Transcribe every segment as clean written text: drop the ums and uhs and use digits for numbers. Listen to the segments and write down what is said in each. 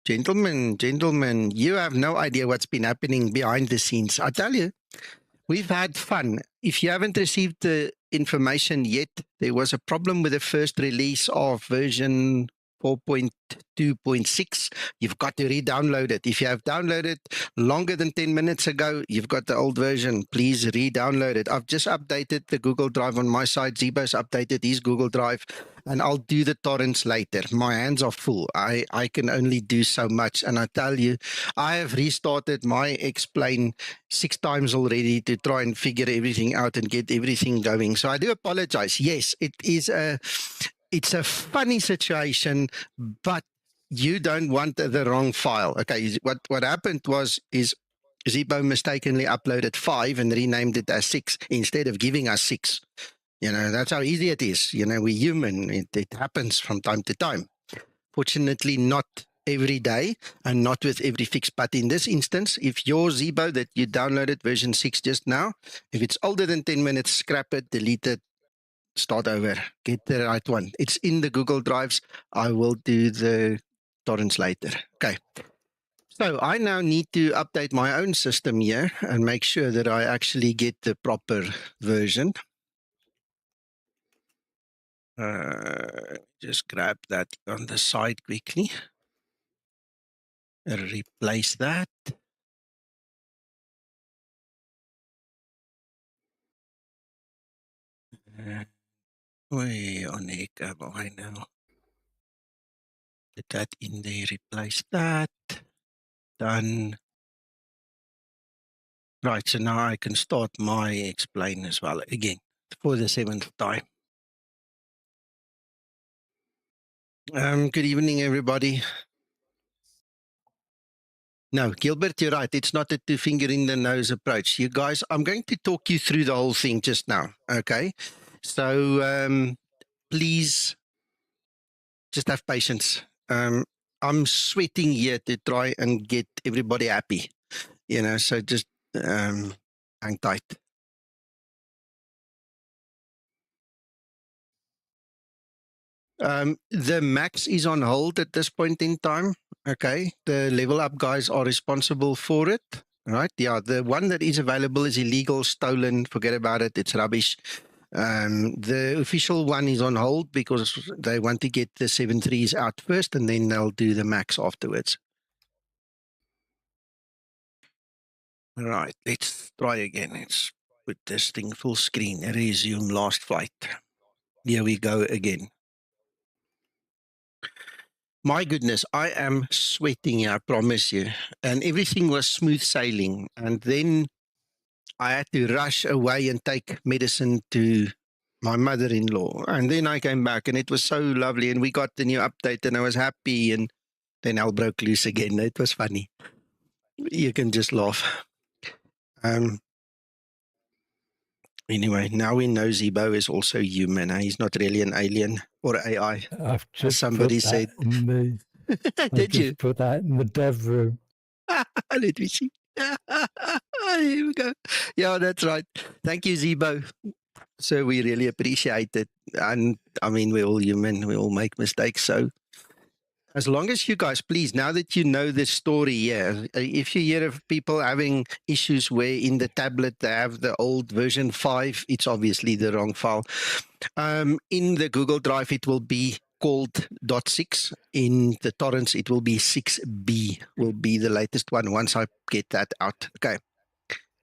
Gentlemen, you have no idea what's been happening behind the scenes. I tell you, we've had fun. If you haven't received the information yet, there was a problem with the first release of version 4.2.6. You've got to re-download it. If you have downloaded longer than 10 minutes ago, you've got the old version. Please re-download it. I've just updated the Google Drive on my side. Zibo's updated his Google Drive, and I'll do the torrents later. My hands are full. I can only do so much. And I tell you, I have restarted my Explain 6 times already to try and figure everything out and get everything going. So I do apologize. Yes, it's a funny situation, but you don't want the wrong file. Okay, what happened is Zibo mistakenly uploaded 5 and renamed it as 6 instead of giving us 6. You know, that's how easy it is. You know, we're human. It happens from time to time. Fortunately, not every day and not with every fix. But in this instance, if your Zibo that you downloaded version 6 just now, if it's older than 10 minutes, scrap it, delete it, start over, get the right one. It's in the Google Drives. I will do the torrents later. Okay. So I now need to update my own system here and make sure that I actually get the proper version. Just grab that on the side quickly. Replace that. Way on the I now. Put that in there, replace that. Done. Right, so now I can start my Explain as well again for the 7th time. Good evening, everybody. No, Gilbert, you're right. It's not a 2-finger in the nose approach. You guys, I'm going to talk you through the whole thing just now, okay? So please just have patience. I'm sweating here to try and get everybody happy, you know, so just hang tight. The max is on hold at this point in time. Okay, the level up guys are responsible for it, right? Yeah, the one that is available is illegal, stolen, forget about it, it's rubbish. The official one is on hold because they want to get the 7.3s out first and then they'll do the max afterwards. All right, let's try again. Let's put this thing full screen, resume last flight. Here we go again. My goodness, I am sweating, I promise you. And everything was smooth sailing. And then I had to rush away and take medicine to my mother-in-law. And then I came back and it was so lovely. And we got the new update and I was happy. And then hell broke loose again. It was funny. You can just laugh. Anyway, now we know Zibo is also human. He's not really an alien or AI. I've just somebody said. In the, Did you? Put that in the dev room. Let me see. Here we go. Yeah, that's right. Thank you, Zibo. So we really appreciate it. And I mean, we're all human. We all make mistakes. So as long as you guys, please, now that you know this story, yeah, if you hear of people having issues where in the tablet they have the old version 5, it's obviously the wrong file. In the Google Drive, it will be called .6. In the torrents, it will be 6B, will be the latest one once I get that out. Okay.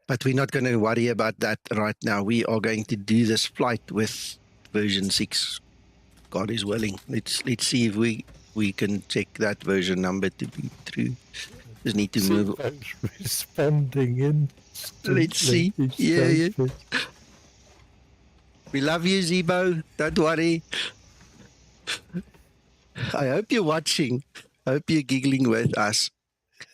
But we're not going to worry about that right now. We are going to do this flight with version 6. God is willing. Let's see if we can check that version number to be true. Just need to move. Responding in. Let's see. Yeah. We love you, Zibo. Don't worry. I hope you're watching. I hope you're giggling with us.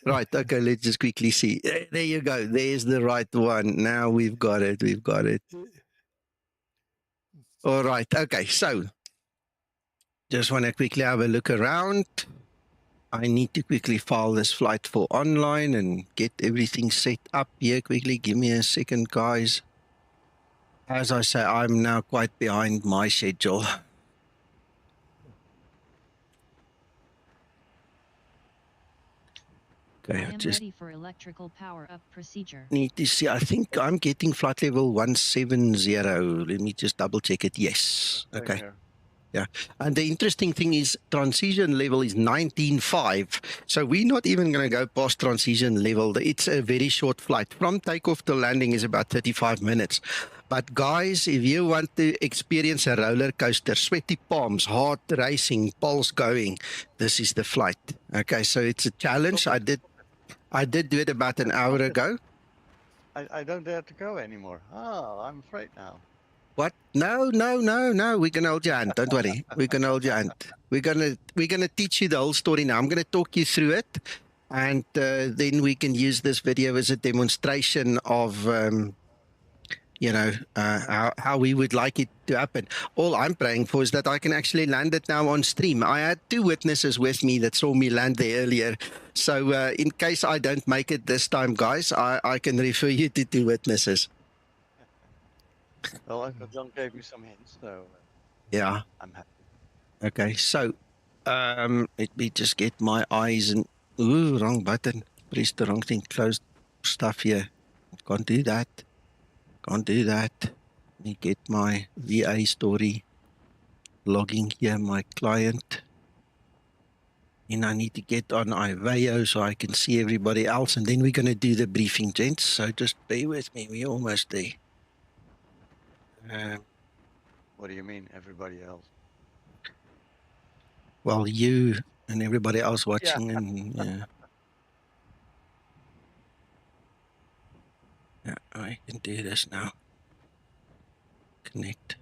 Right. Okay. Let's just quickly see. There you go. There's the right one. Now we've got it. We've got it. All right. Okay. So just want to quickly have a look around. I need to quickly file this flight for online and get everything set up here quickly. Give me a second, guys. As I say, I'm now quite behind my schedule. Okay, I am just ready for electrical power up procedure. need to see. I think I'm getting flight level 170. Let me just double check it. Yes. Same Okay. here. Yeah. And the interesting thing is transition level is 19.5. So we're not even going to go past transition level. It's a very short flight. From takeoff to landing is about 35 minutes. But guys, if you want to experience a roller coaster, sweaty palms, heart racing, pulse going, this is the flight. Okay, so it's a challenge. I did do it about an hour ago. I don't dare to go anymore. Oh, I'm afraid now. What? No. We're gonna hold your hand. Don't worry. We're gonna hold your hand. We're gonna teach you the whole story now. I'm gonna talk you through it, and then we can use this video as a demonstration of how we would like it to happen. All I'm praying for is that I can actually land it now on stream. I had 2 witnesses with me that saw me land there earlier. So in case I don't make it this time, guys, I can refer you to 2 witnesses. Well, Uncle John gave me some hints, so Yeah. I'm happy. Okay, so let me just get my eyes and wrong button. Press the wrong thing. Close stuff here. Can't do that. Can't do that. Let me get my VA story. Logging here my client. And I need to get on iVeo so I can see everybody else. And then we're going to do the briefing, gents. So just bear with me. We're almost there. What do you mean, everybody else? Well, you and everybody else watching. Yeah. And yeah, I can do this now. Connect.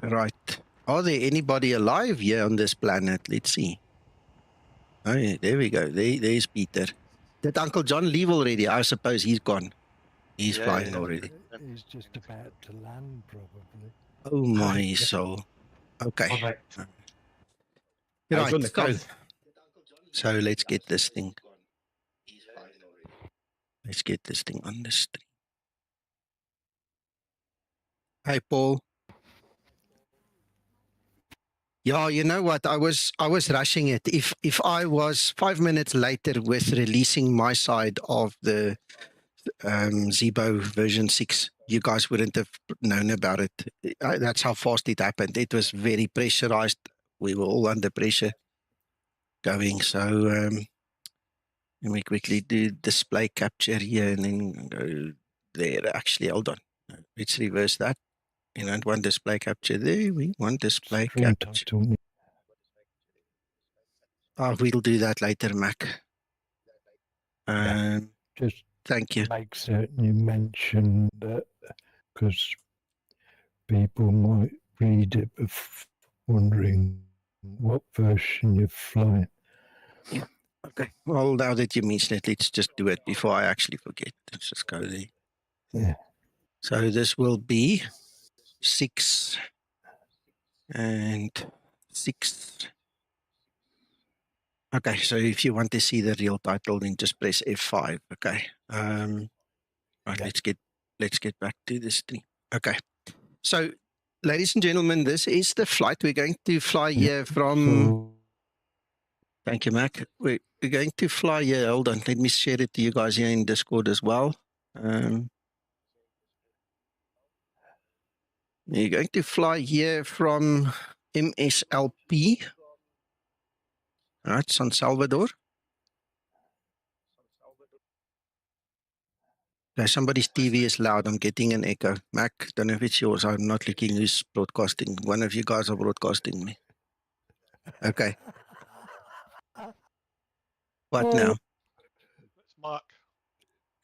Right. Are there anybody alive here on this planet? Let's see. Oh, yeah, there we go. There's Peter. Did Uncle John leave already? I suppose he's gone. He's Yeah, flying yeah. already. He's just about to land, probably. Oh, my soul. Okay. Correct. Right. So let's get this thing. Let's get this thing on the stream. Hi, Paul. Yeah, you know what? I was rushing it. If I was 5 minutes later with releasing my side of the Zibo version 6, you guys wouldn't have known about it. That's how fast it happened. It was very pressurized. We were all under pressure going. So let me quickly do display capture here and then go there. Actually, hold on. Let's reverse that. You don't want display capture there. We want display Screen capture. title. Oh, we'll do that later, Mac. Just Thank you. make certain you mention that, because people might read it wondering what version you're flying. Okay. Well, now that you mention it, let's just do it before I actually forget. Let's just go there. Yeah. So this will be 6 and 6. Okay, so if you want to see the real title, then just press F5. Okay. Right, yeah. Let's get back to the stream. Okay. So, ladies and gentlemen, this is the flight. We're going to fly here from. Thank you, Mac. We're going to fly here. Hold on. Let me share it to you guys here in Discord as well. You're going to fly here from MSLP. All right, San Salvador. Okay, somebody's TV is loud. I'm getting an echo. Mac, don't know if it's yours. I'm not looking who's broadcasting. One of you guys are broadcasting me. Okay. What now? It's Mark.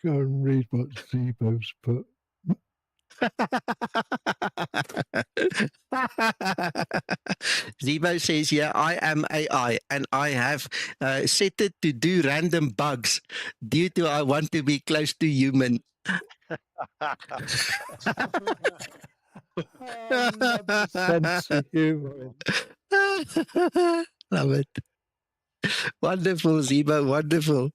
Go and read what Zibo's put. Zibo says, yeah, I am AI and I have set it to do random bugs due to I want to be close to human. Sense of humor. Love it. Wonderful, Zibo, wonderful.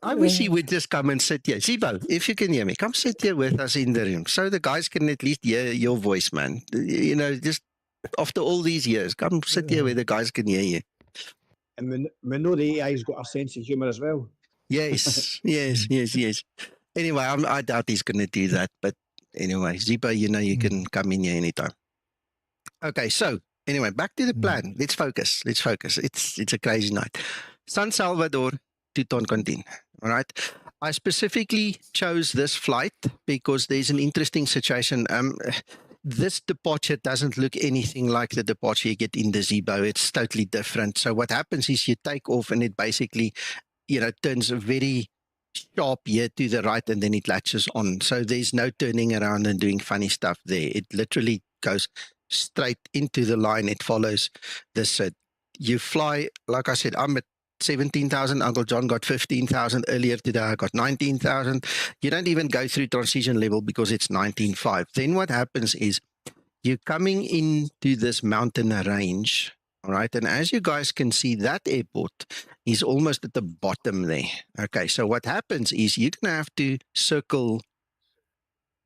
I wish he would just come and sit here. Zibo, if you can hear me, come sit here with us in the room so the guys can at least hear your voice, man. You know, just after all these years, come sit here where the guys can hear you. And we know the AI's got a sense of humour as well. Yes, yes. Anyway, I doubt he's going to do that. But anyway, Zibo, you know, you can come in here anytime. Okay, so anyway, back to the plan. Let's focus. It's a crazy night. San Salvador to Toncontín. All right. I specifically chose this flight because there's an interesting situation. This departure doesn't look anything like the departure you get in the Zibo. It's totally different. So what happens is you take off and it basically, you know, turns very sharp here to the right and then it latches on. So there's no turning around and doing funny stuff there. It literally goes straight into the line. It follows this. You fly, like I said, I'm at 17,000. Uncle John got 15,000 earlier today. I got 19,000. You don't even go through transition level because it's 19.5. Then what happens is you're coming into this mountain range. All right. And as you guys can see, that airport is almost at the bottom there. Okay. So what happens is you're going to have to circle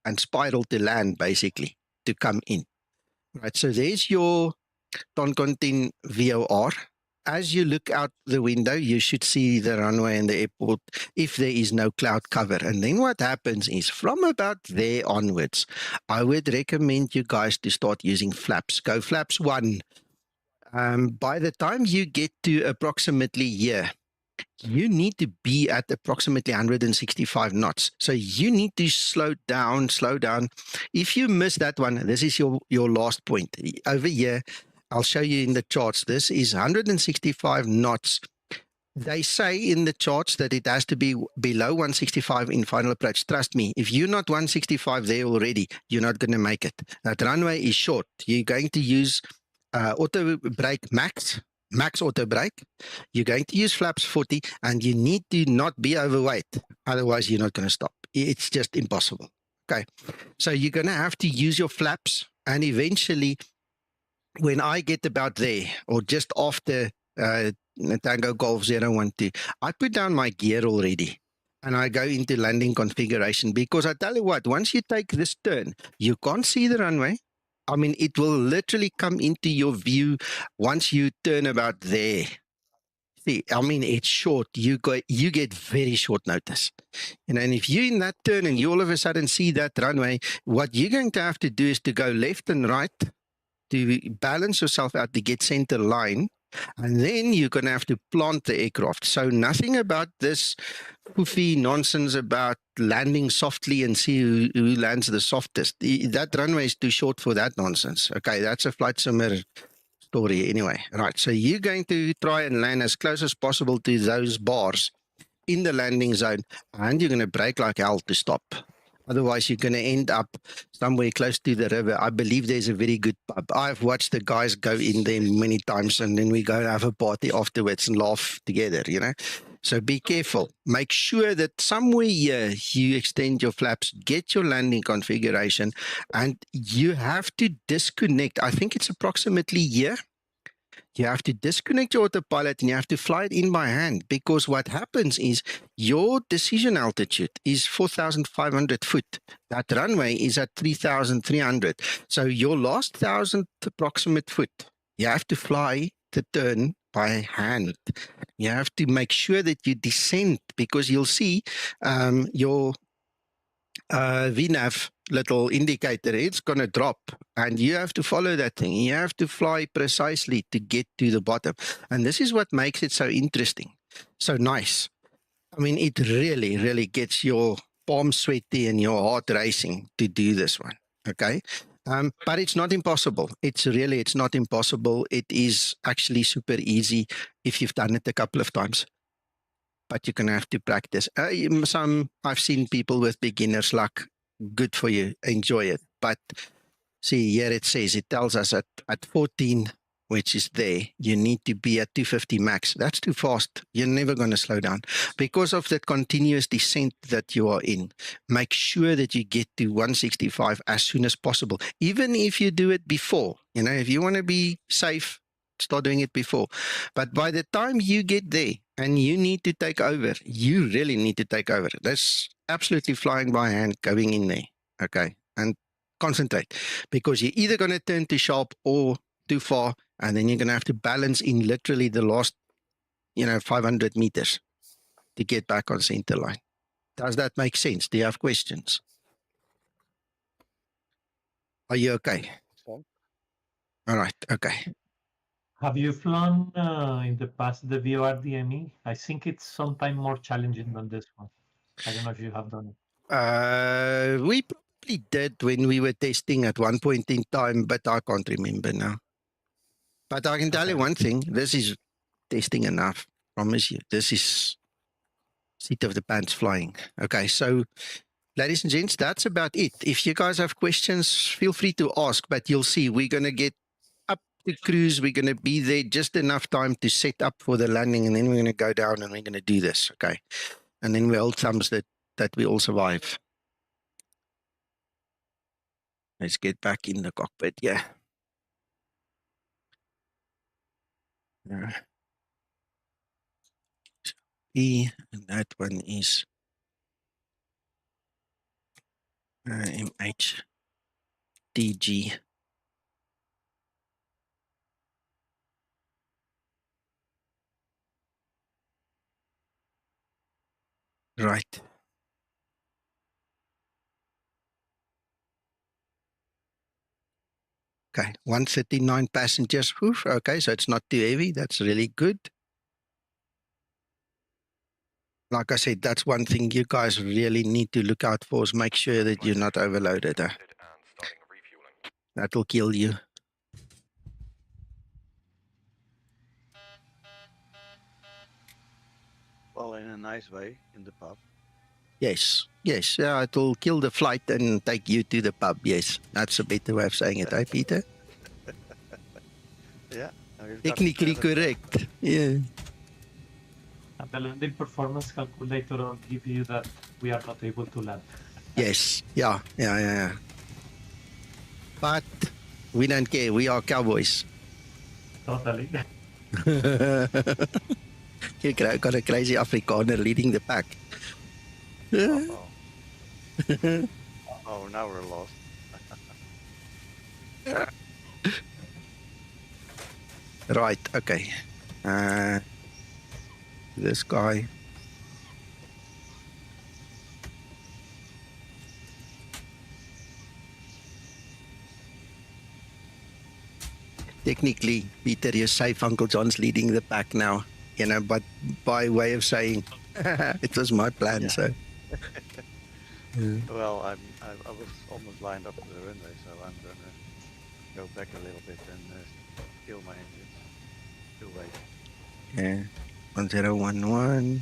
and spiral to land basically to come in. Right. So there's your Toncontín VOR. As you look out the window, you should see the runway and the airport if there is no cloud cover. And then what happens is from about there onwards, I would recommend you guys to start using flaps. Go flaps 1. By the time you get to approximately here, you need to be at approximately 165 knots. So you need to slow down. If you miss that one, this is your last point. Over here, I'll show you in the charts. This is 165 knots. They say in the charts that it has to be below 165 in final approach. Trust me, if you're not 165 there already, you're not going to make it. That runway is short. You're going to use auto brake max auto brake. You're going to use flaps 40 and you need to not be overweight. Otherwise, you're not going to stop. It's just impossible. Okay. So you're going to have to use your flaps and eventually when I get about there or just after Tango Golf 012, I put down my gear already and I go into landing configuration because I tell you what, once you take this turn, you can't see the runway. I mean, it will literally come into your view once you turn about there. See, I mean, it's short. You get very short notice. You know, and if you're in that turn and you all of a sudden see that runway, what you're going to have to do is to go left and right to balance yourself out to get center line, and then you're going to have to plant the aircraft. So nothing about this poofy nonsense about landing softly and see who lands the softest. That runway is too short for that nonsense. Okay, that's a flight simmer story anyway. Right, so you're going to try and land as close as possible to those bars in the landing zone, and you're going to brake like hell to stop. Otherwise, you're going to end up somewhere close to the river. I believe there's a very good pub. I've watched the guys go in there many times, and then we go and have a party afterwards and laugh together, you know. So be careful. Make sure that somewhere here you extend your flaps, get your landing configuration, and you have to disconnect. I think it's approximately here. You have to disconnect your autopilot and you have to fly it in by hand because what happens is your decision altitude is 4,500 foot. That runway is at 3,300. So your last 1,000 approximate foot, you have to fly the turn by hand. You have to make sure that you descend because you'll see your VNAV little indicator, it's going to drop and you have to follow that thing. You have to fly precisely to get to the bottom. And this is what makes it so interesting, so nice. I mean, it really, really gets your palms sweaty and your heart racing to do this one. Okay. But it's not impossible. It's not impossible. It is actually super easy if you've done it a couple of times. But you're going to have to practice. I've seen people with beginner's luck. Good for you. Enjoy it. But see, here it tells us at 14, which is there, you need to be at 250 max. That's too fast. You're never going to slow down. Because of that continuous descent that you are in, make sure that you get to 165 as soon as possible. Even if you do it before, you know, if you want to be safe, start doing it before. But by the time you get there and you need to take over, you really need to take over. That's absolutely flying by hand going in there. Okay. And concentrate because you're either going to turn too sharp or too far. And then you're going to have to balance in literally the last 500 meters to get back on center line. Does that make sense? Do you have questions? Are you okay? So, All right. Okay. Have you flown in the past the VORDME? I think it's sometimes more challenging than this one. I don't know if you have done it. We probably did when we were testing at one point in time, but I can't remember now. But I can tell you Okay. one thing. This is testing enough. Promise you. This is seat of the pants flying. Okay. So, ladies and gents, that's about it. If you guys have questions, feel free to ask, but you'll see we're going to get up the cruise. We're going to be there just enough time to set up for the landing, and then we're going to go down and we're going to do this. Okay. And then we hold thumbs that we all survive. Let's get back in the cockpit. Yeah. E, and that one is MHTG. Right. Okay, 139 passengers. Oof, okay, so it's not too heavy. That's really good. Like I said, that's one thing you guys really need to look out for is make sure that you're not overloaded. That'll kill you. well, in a nice way, in the pub. Yes, yes. Yeah, it'll kill the flight and take you to the pub. Yes, that's a better way of saying it, eh, Peter? Yeah. now you've got Technically the standard correct. Yeah. And the landing performance calculator will give you that we are not able to land. Yes. Yeah. But we don't care. We are cowboys. Totally. You got a crazy Afrikaner leading the pack. Uh-oh. Oh, now we're lost. Right. Okay. This guy. Technically, Peter, you're safe. Uncle John's leading the pack now. But by way of saying, it was my plan. Yeah. So. Yeah. Well, I was almost lined up to the runway, so I'm gonna go back a little bit and kill my engines. Too late. Yeah. 1011.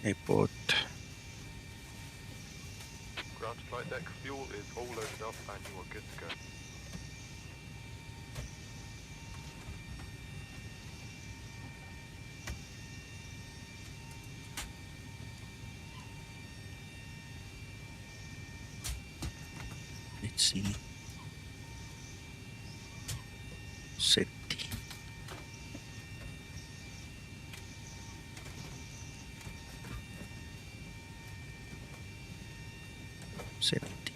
Airport. Ground flight deck fuel is all loaded up and you are good to go. Let's see. Safety. Seventy.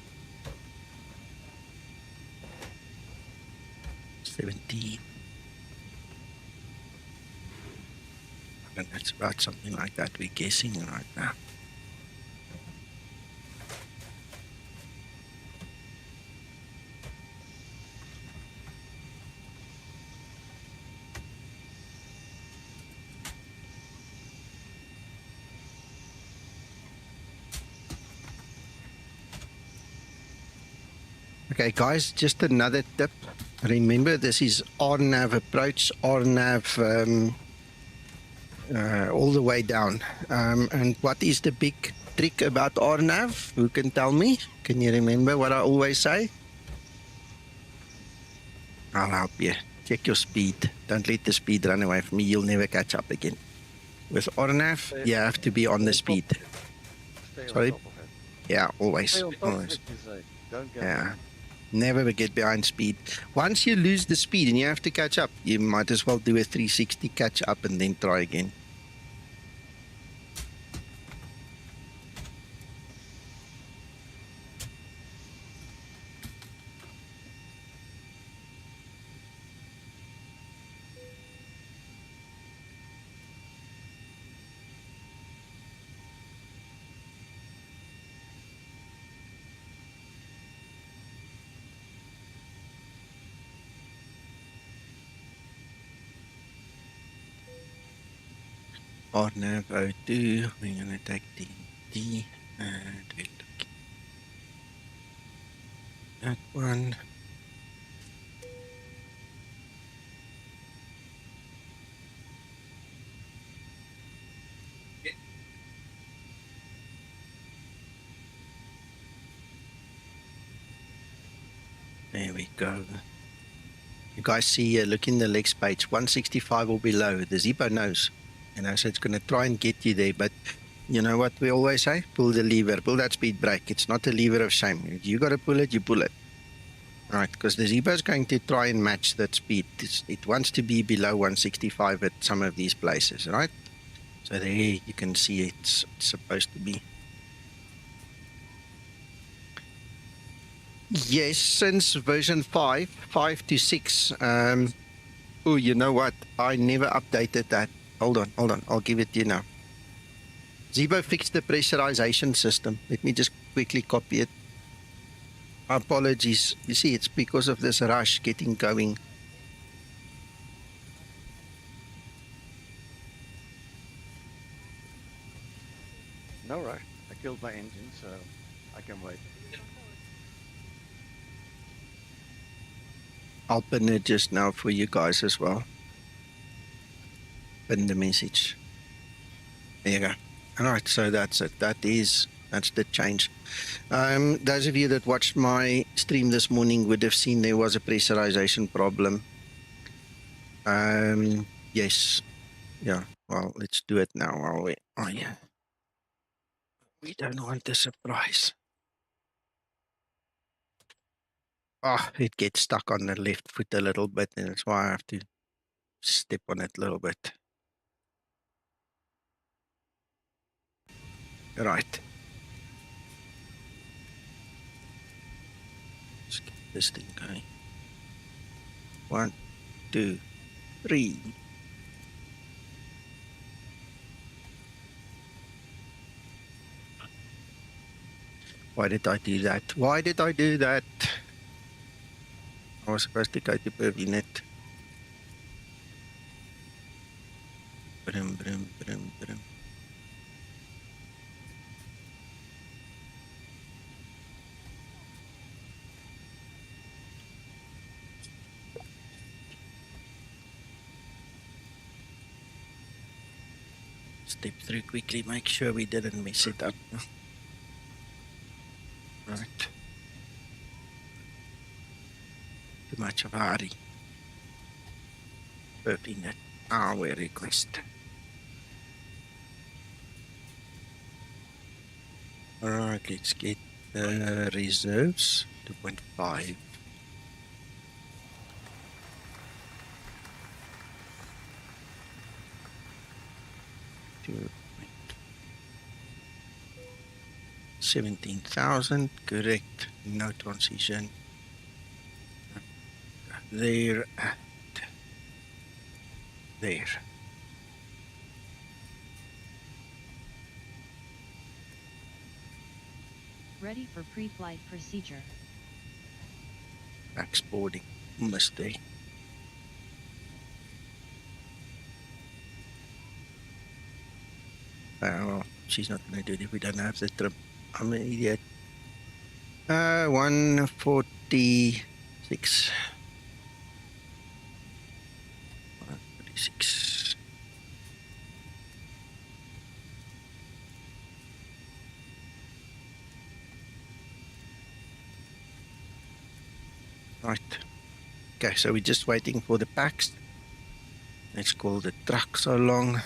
70. And that's about something like that we're guessing right now. Okay, guys, just another tip. Remember, this is RNAV approach, RNAV all the way down. And what is the big trick about RNAV? Who can tell me? Can you remember what I always say? I'll help you. Check your speed. Don't let the speed run away from you. You'll never catch up again. With RNAV, you have to be on the speed. Stay Sorry? on top of it. Yeah, always. Stay on top Always. of it, you say. Don't get Yeah. Never get behind speed. Once you lose the speed and you have to catch up, you might as well do a 360 catch up and then try again. Partner O2. We're going to take TNT and we're looking at that one. There we go. You guys see here, look in the legs page, 165 or below. The Zibo knows. You know, so it's going to try and get you there. But you know what we always say? Pull the lever, pull that speed brake. It's not a lever of shame. If you got to pull it, you pull it. Right, because the Zibo is going to try and match that speed. It wants to be below 165 at some of these places, right? So there you can see it's supposed to be. Yes, since version 5 to 6. Oh, you know what? I never updated that. Hold on. I'll give it to you now. Zibo fixed the pressurization system. Let me just quickly copy it. Apologies. You see, it's because of this rush getting going. No rush. I killed my engine, so I can wait. I'll pin it just now for you guys as well. Pin the message. There you go. All right, so that's it. That's the change. Those of you that watched my stream this morning would have seen there was a pressurization problem. Yes. Yeah. Well, let's do it now, are we? Oh, yeah. We don't want a surprise. Oh, it gets stuck on the left foot a little bit, and that's why I have to step on it a little bit. Right. Let's get this thing going. 1, 2, 3. Why did I do that? Why did I do that? I was supposed to go to Pervinet. Brum, brum, brum, brum. Step through quickly, make sure we didn't mess it up. Right. Too much of a hurry. Pervinet. Our request. Alright, let's get the reserves. 2.5. To 17,000, correct. No transition. There and there. Ready for pre-flight procedure. Exporting. Mistake. Well, she's not going to do it if we don't have the trim. I'm an idiot. 146. 146. Right. Okay, so we're just waiting for the packs. Let's call the truck so long.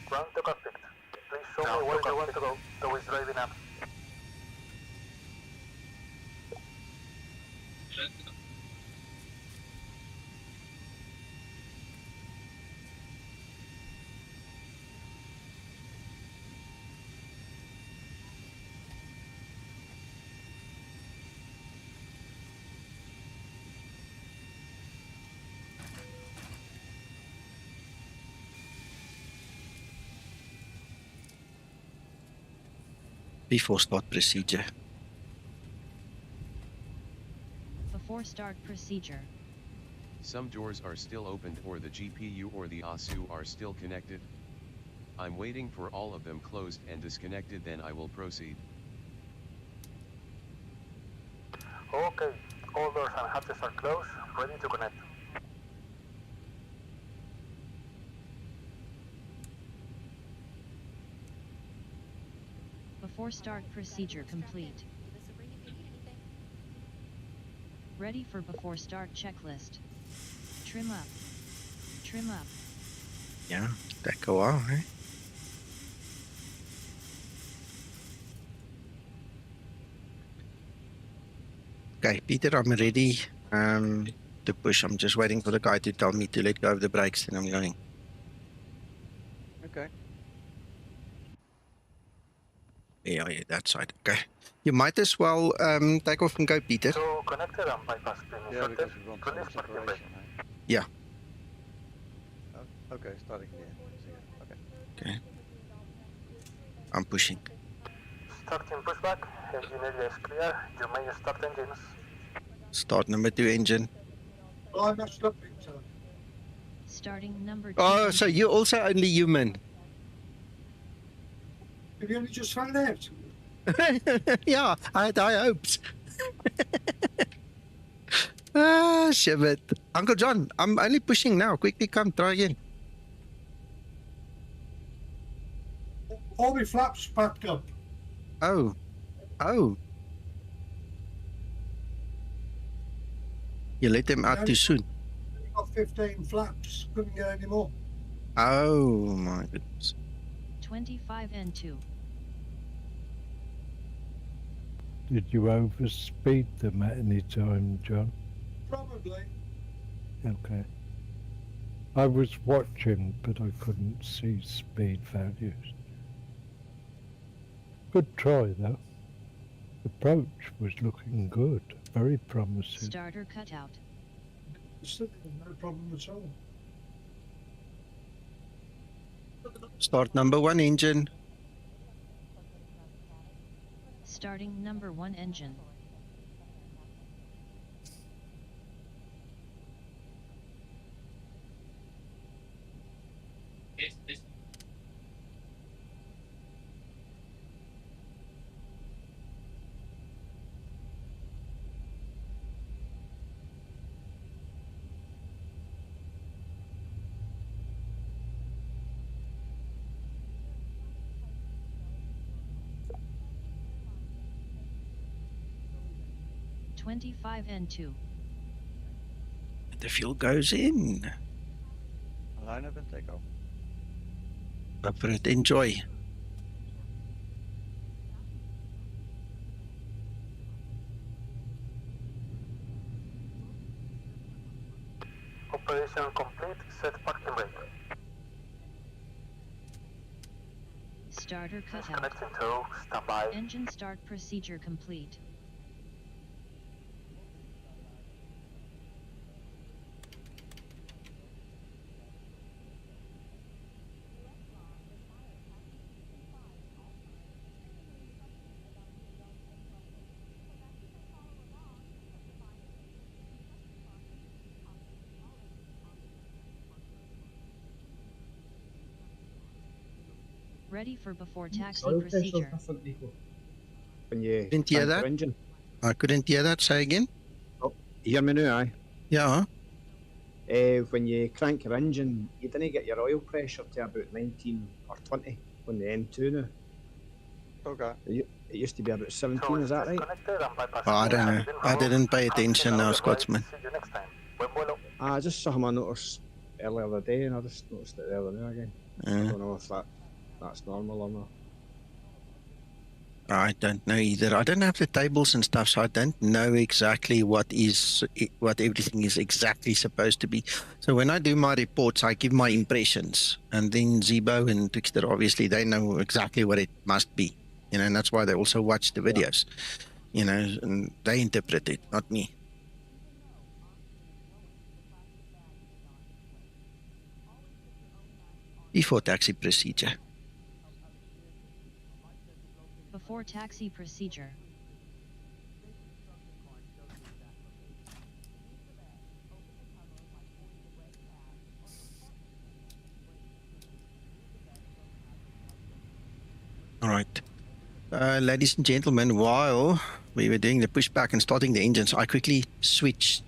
Ground to cockpit. Please show me where you want to go. Though it's driving up. Before start procedure. Before start procedure. Some doors are still opened or the GPU or the ASU are still connected. I'm waiting for all of them closed and disconnected, then I will proceed. Okay, all doors and hatches are closed, ready to connect. Before start procedure complete. Ready for before start checklist. Trim up. Trim up. Yeah, take a while, eh? Okay, Peter, I'm ready to push. I'm just waiting for the guy to tell me to let go of the brakes, and I'm going. Okay. Yeah, that side. Okay. You might as well take off and go, Peter. So connected and bypass pin Yeah, inserted. because we want some Release parking brake. separation, eh? Yeah. Oh, okay, starting here. See ya. Okay. Okay. I'm pushing. Starting pushback, engine area is clear. You may start engines. Start number 2 engine. Oh, I messed up big time. Starting number 2 Oh, so engine. you're also only human. Have you only just found out? Yeah, I had high hopes. Ah, shit. Uncle John, I'm only pushing now. Quickly come, try again. All my flaps packed up. Oh. Oh. You let them out too soon. I got 15 flaps. Couldn't get any more. Oh, my goodness. 25 and 2. Did you overspeed them at any time, John? Probably. Okay. I was watching, but I couldn't see speed values. Good try, though. Approach was looking good. Very promising. Starter cutout. Still no problem at all. Start number 1 engine. Starting number 1 engine. $25 and 2. The fuel goes in. Line up and take off. Go for it. Enjoy. Operation complete, set parking brake. Starter cutout. Disconnecting to standby. Engine start procedure complete. Ready for before taxi procedure. When you Didn't hear crank that? your engine. I couldn't hear that. Say again. You hear me now, aye? Yeah. When you crank your engine, you didn't get your oil pressure to about 19 or 20 on the M2 now. Okay. It used to be about 17, is that right? Oh, I don't know. I didn't pay attention now, Scotsman. See you next time. Buen vuelo. Just something I noticed earlier the day, and I just noticed it the other now again. I don't know if that's normal or not. I don't know either. I don't have the tables and stuff, so I don't know exactly what everything is exactly supposed to be. So when I do my reports, I give my impressions, and then Zibo and Twixter, obviously, they know exactly what it must be, and that's why they also watch the videos, and they interpret it, not me. Before taxi procedure. Before taxi procedure. All right. Ladies and gentlemen, while we were doing the pushback and starting the engines, I quickly switched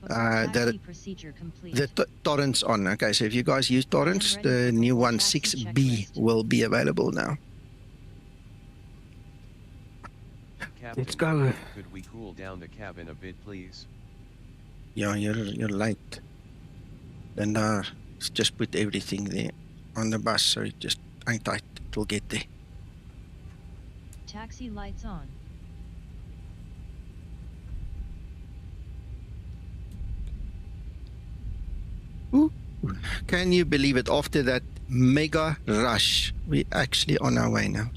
Taxi procedure complete. the torrents on. Okay, so if you guys use torrents, Ready the for new before one taxi 6B checklist. will be available now. Captain, Let's go. could we cool down the cabin a bit, please? Yeah, you're late. Then just put everything there on the bus, so it just hang tight. It will get there. Taxi lights on. Ooh. Can you believe it? After that mega rush, we're actually on our way now.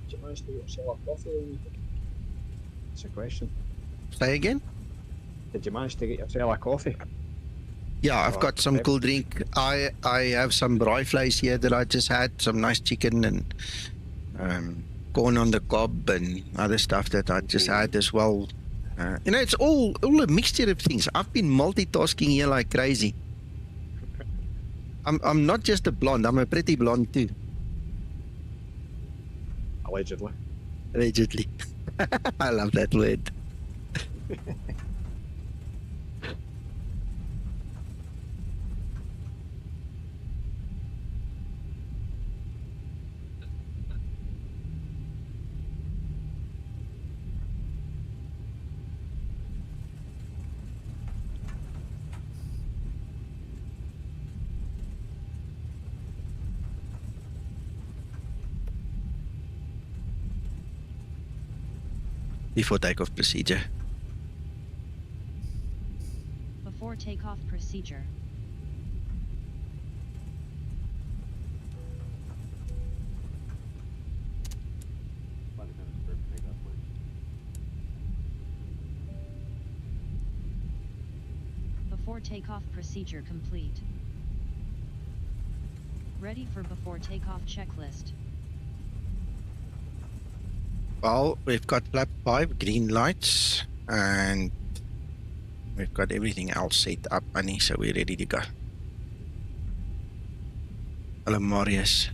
Did you manage to get yourself a coffee or anything? That's a question. Say again? Did you manage to get yourself a coffee? Yeah, I've Oh, got some yep. cool drink. I have some braaivleis here that I just had, some nice chicken and corn on the cob and other stuff that I just had as well. You know, it's all a mixture of things. I've been multitasking here like crazy. I'm not just a blonde, I'm a pretty blonde too. Allegedly. Allegedly. I love that word. Before takeoff procedure. Before takeoff procedure. Before takeoff procedure complete. Ready for before takeoff checklist. Well, we've got flap 5 green lights and we've got everything else set up, Annie, so we're ready to go. Hello, Marius.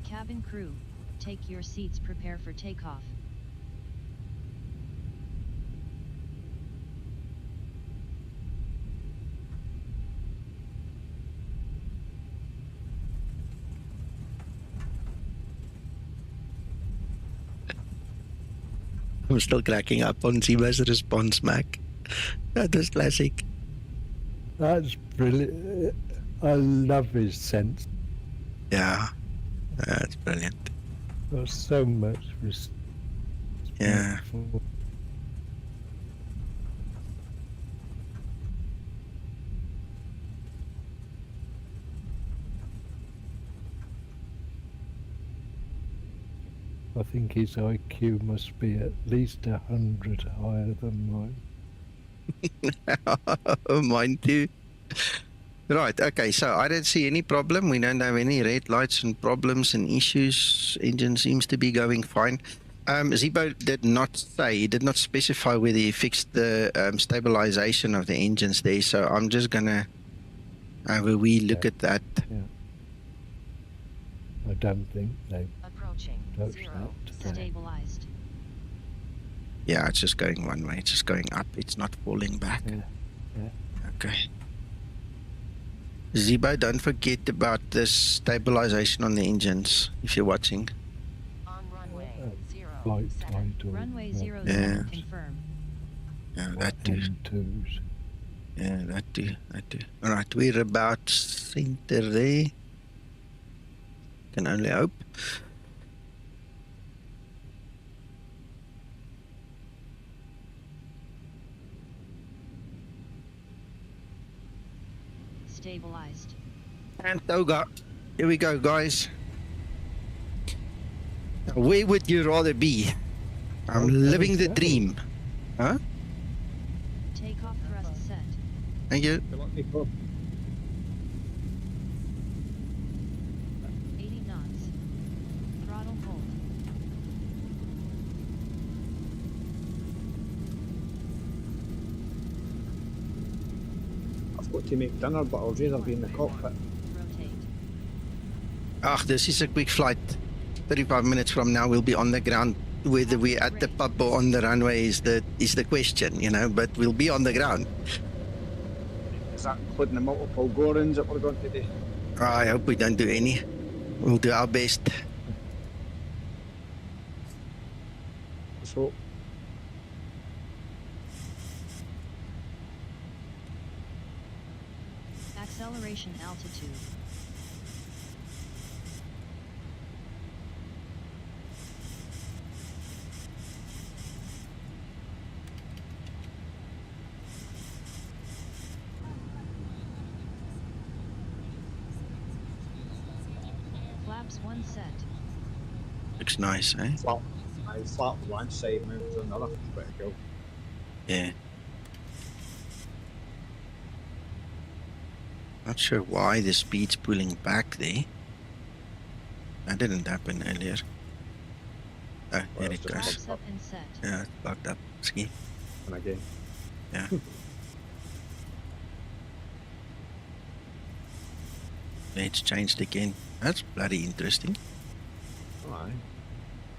Cabin crew, take your seats, prepare for takeoff. I'm still cracking up on Zibo's response, Mac. That was classic. That's brilliant. I love his sense. Yeah, that's brilliant. There's so much respect. Yeah. I think his IQ must be at least 100 higher than mine. Mine too. Right, okay, so I don't see any problem. We don't have any red lights and problems and issues. Engine seems to be going fine. Zibo did not say, he did not specify whether he fixed the stabilization of the engines there, so I'm just gonna have a wee look at that. Yeah. I don't think they Approaching touched 0, that today. stabilized. Yeah, it's just going one way, it's just going up, it's not falling back. Yeah. Yeah. Okay. Zibo, don't forget about this stabilization on the engines, if you're watching. On runway 0, Flight set. title. Runway 0, Yeah. confirm. Yeah, that too. N2s. Yeah, that too, that too. Alright, we're about center there. Can only hope. Stabilized. And Toga. Here we go, guys. Now, where would you rather be? I'm living the dream. Huh? Takeoff thrust set. Thank you. Good luck, Nico. 80 knots. Throttle hold. I've got to make dinner, but I'll rather be in the cockpit. Rotate. Ah, this is a quick flight. 35 minutes from now, we'll be on the ground. Whether we're at the pub or on the runway is the question, you know, but we'll be on the ground. Is that including the multiple go-rounds that we're going to do? I hope we don't do any. We'll do our best. Let's hope. Acceleration altitude. Flaps 1 set. Looks nice, eh? Flat one side, move to another. Pretty cool. Yeah. Not sure why the speed's pulling back there. That didn't happen earlier. Oh, there it goes. Flaps up and set. Yeah, it's bugged up. Ski. And again. Yeah. It's changed again. That's bloody interesting. Aye.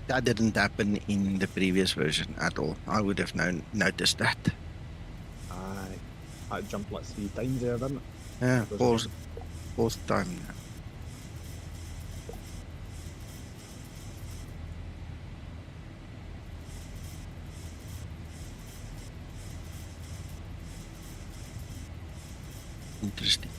That didn't happen in the previous version at all. I would have noticed that. Aye. That jumped like 3 times there, didn't it? Yeah, Was fourth time now. Interesting.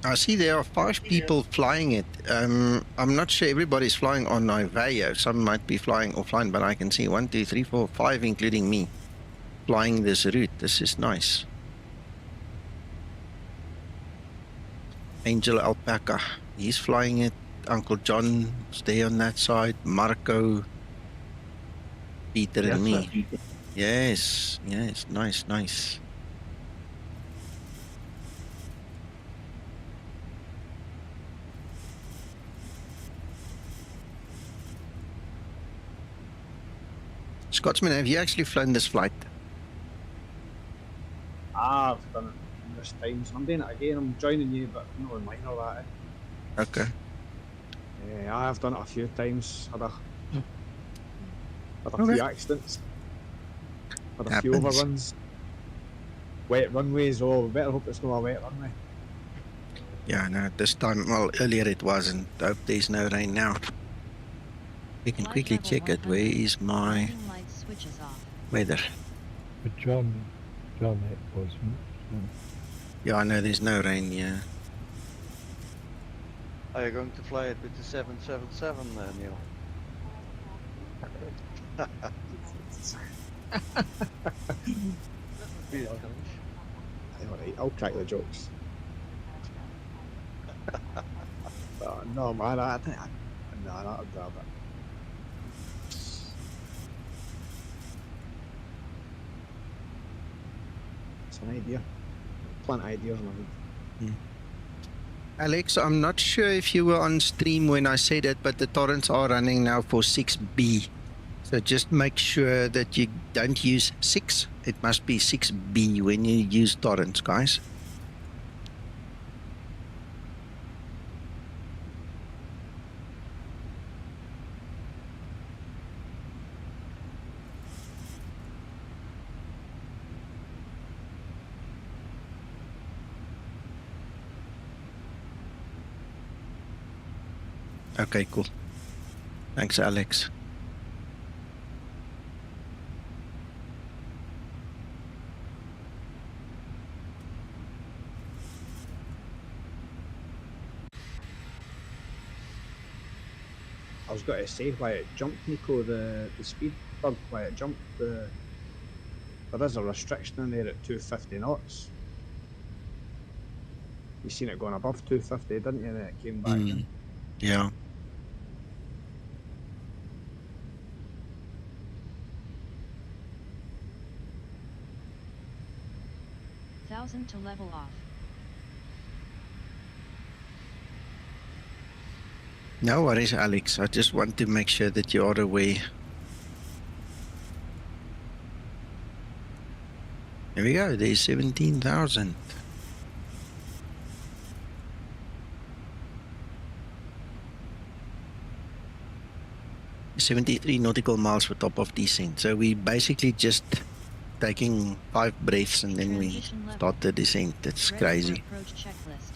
I see there are 5 people flying it. I'm not sure everybody's flying on Iveo. Some might be flying offline, but I can see 1, 2, 3, 4, 5, including me, flying this route. This is nice. Angel Alpaca, he's flying it. Uncle John, stay on that side. Marco, Peter, and me. Yes, yes, nice, nice. Scotsman, have you actually flown this flight? I've done it numerous times. I'm doing it again. I'm joining you, but no in minor that. Okay. Yeah, I've done it a few times. Had a Okay. few accidents. Had a few Happens. overruns. Wet runways. Oh, we better hope it's not a wet runway. Yeah, no, this time, well, earlier it wasn't. I hope there's no rain now. We can Flight quickly level check it. 100. Where is my Landing light switches off. weather? But John, it wasn't. So. Yeah, I know there's no rain, yeah. Are you going to fly it with the 777, Neil? Alright, I'll crack the jokes. No, man, I think no, I'll grab it. It's an idea. Plant ideas in my head. Alex, I'm not sure if you were on stream when I said it, but the torrents are running now for 6B. So just make sure that you don't use 6. It must be 6B when you use torrents, guys. Okay, cool. Thanks, Alex. I was going to say why it jumped, Nico, the speed bug, why it jumped. There is a restriction in there at 250 knots. You seen it going above 250, didn't you? And then it came back in. Yeah. Thousand to level off. No worries, Alex. I just want to make sure that you are aware. There we go. There's 17,000. $73 nautical miles for top of descent. So we basically just taking 5 breaths and then we Transition level. start the descent. That's Ready crazy. for approach checklist.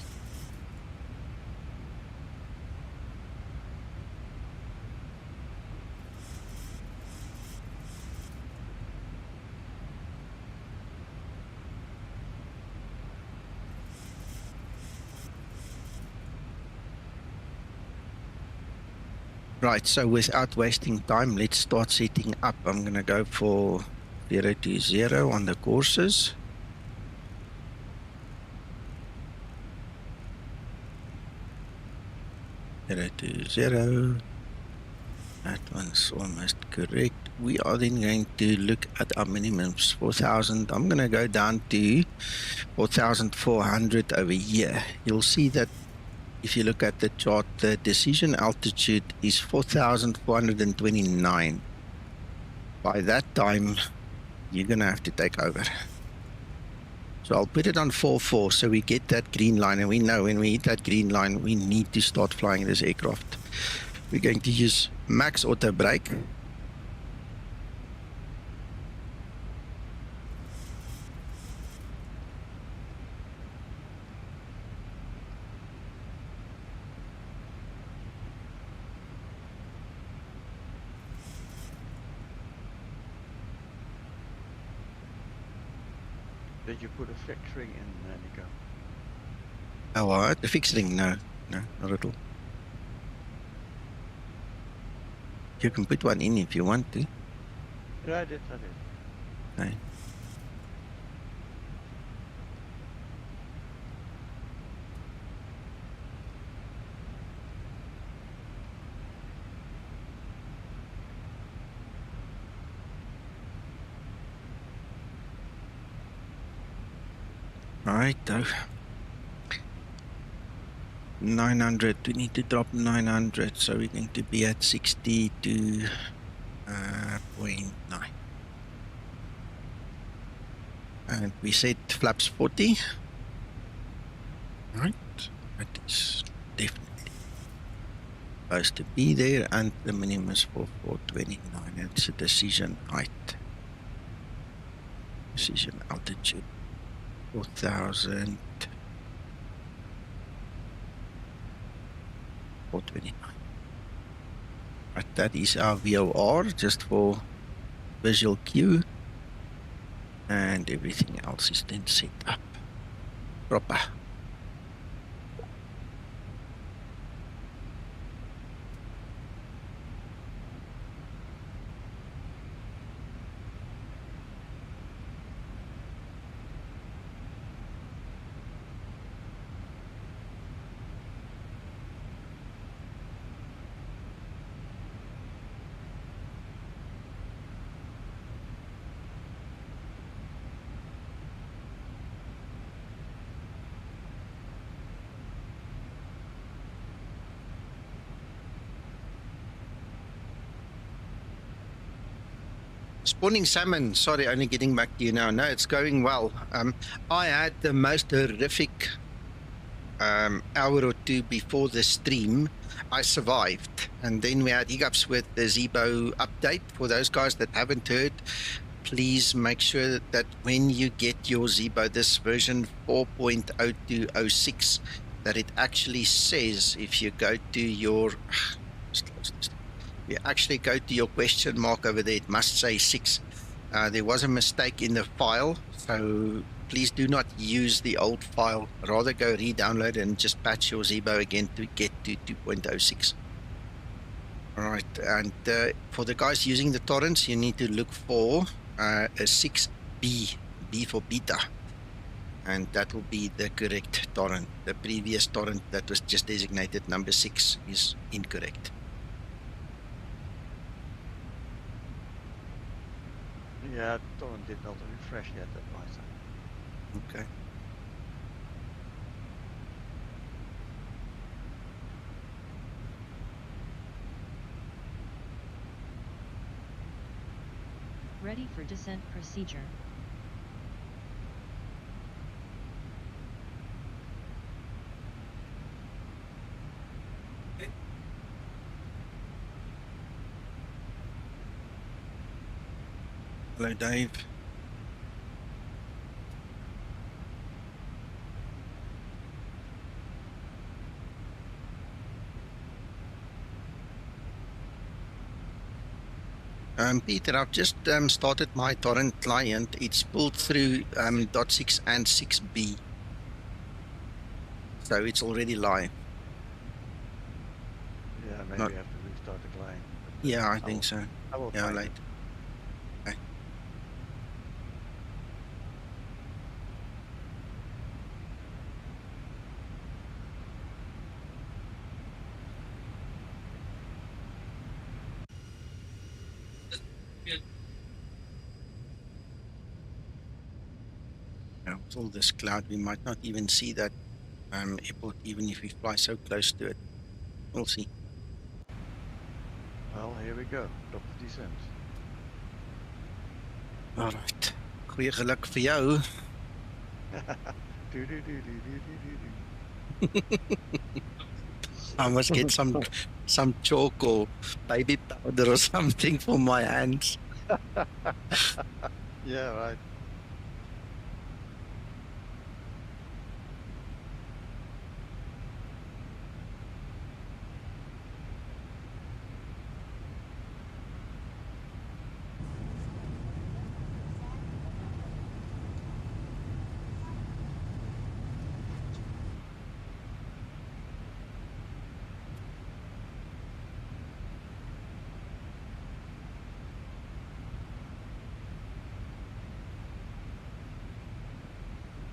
Right, so without wasting time, let's start setting up. I'm going to go for 020 on the courses. 020. That one's almost correct. We are then going to look at our minimums. 4,000. I'm going to go down to 4,400 over here. You'll see that if you look at the chart, the decision altitude is 4,429. By that time, you're going to have to take over. So I'll put it on 4.4 so we get that green line, and we know when we hit that green line, we need to start flying this aircraft. We're going to use max auto brake. Did you put a fixed ring in, Nico? Oh, what? The fixed ring? No, not at all. You can put one in if you want to. Yeah, I did. Okay. Alright, though. 900, we need to drop 900, so we're going to be at 62.9. And we set flaps 40. Right, that is definitely supposed to be there, and the minimum is for 429. It's a decision height. Decision altitude 4,000. 429. But that is our VOR, just for visual cue, and everything else is then set up proper. Spawning salmon, sorry, only getting back to you now. No, it's going well. I had the most horrific hour or two before the stream. I survived, and then we had hiccups with the Zibo update. For those guys that haven't heard, please make sure that when you get your Zibo, this version 4.02.06, that it actually says, if you go to your you actually go to your question mark over there, it must say 6. There was a mistake in the file, so please do not use the old file. Rather go re-download and just patch your Zibo again to get to 2.06. Alright, and for the guys using the torrents, you need to look for a 6B, B for beta. and that will be the correct torrent. The previous torrent that was just designated number 6 is incorrect. Yeah, torrent did not refresh yet at my side. Okay. Ready for descent procedure. Hello, Dave. Peter, I've just started my torrent client. It's pulled through .6 and 6b. So it's already live. Yeah, maybe Not- I have to restart the client. but, Yeah, I will- think so. I will Yeah, find late. it. Okay. Now, with all this cloud, we might not even see that airport, even if we fly so close to it. We'll see. Well, here we go. Top of descent. All right. Goeie geluk vir jou. I must get some chalk or baby powder or something for my hands. Yeah, right.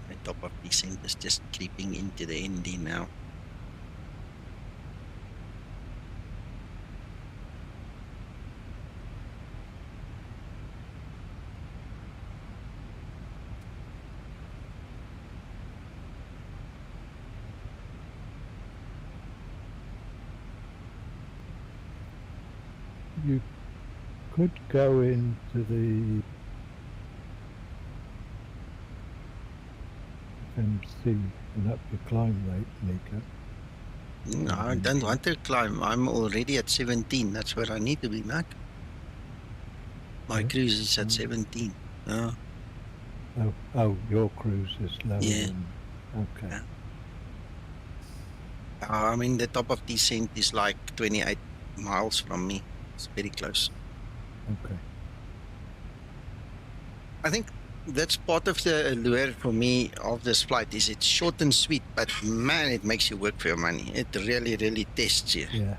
The top of descent is just creeping into the ND now. You could go into the MC and up your climb rate, Nico. No, I don't want to climb. I'm already at 17. That's where I need to be, Mac. My Yeah. cruise is at 17. Oh, Oh, your cruise is lower Yeah. than... Okay. Yeah. I mean, the top of descent is like 28 miles from me. It's very close. Okay. I think that's part of the allure for me of this flight is it's short and sweet, but man, it makes you work for your money. It really, really tests you. Yeah.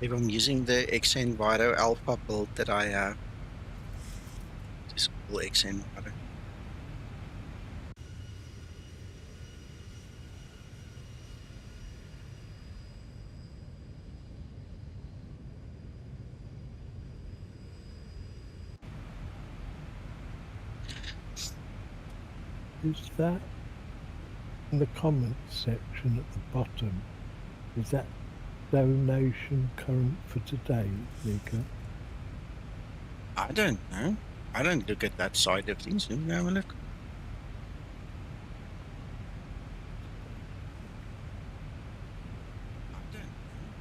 If I'm using the xEnviro alpha build that I have, just call xEnviro. Is that in the comments section at the bottom? Is that donation current for today, Nico? I don't know. I don't look at that side of things. Let me have a look. I don't know.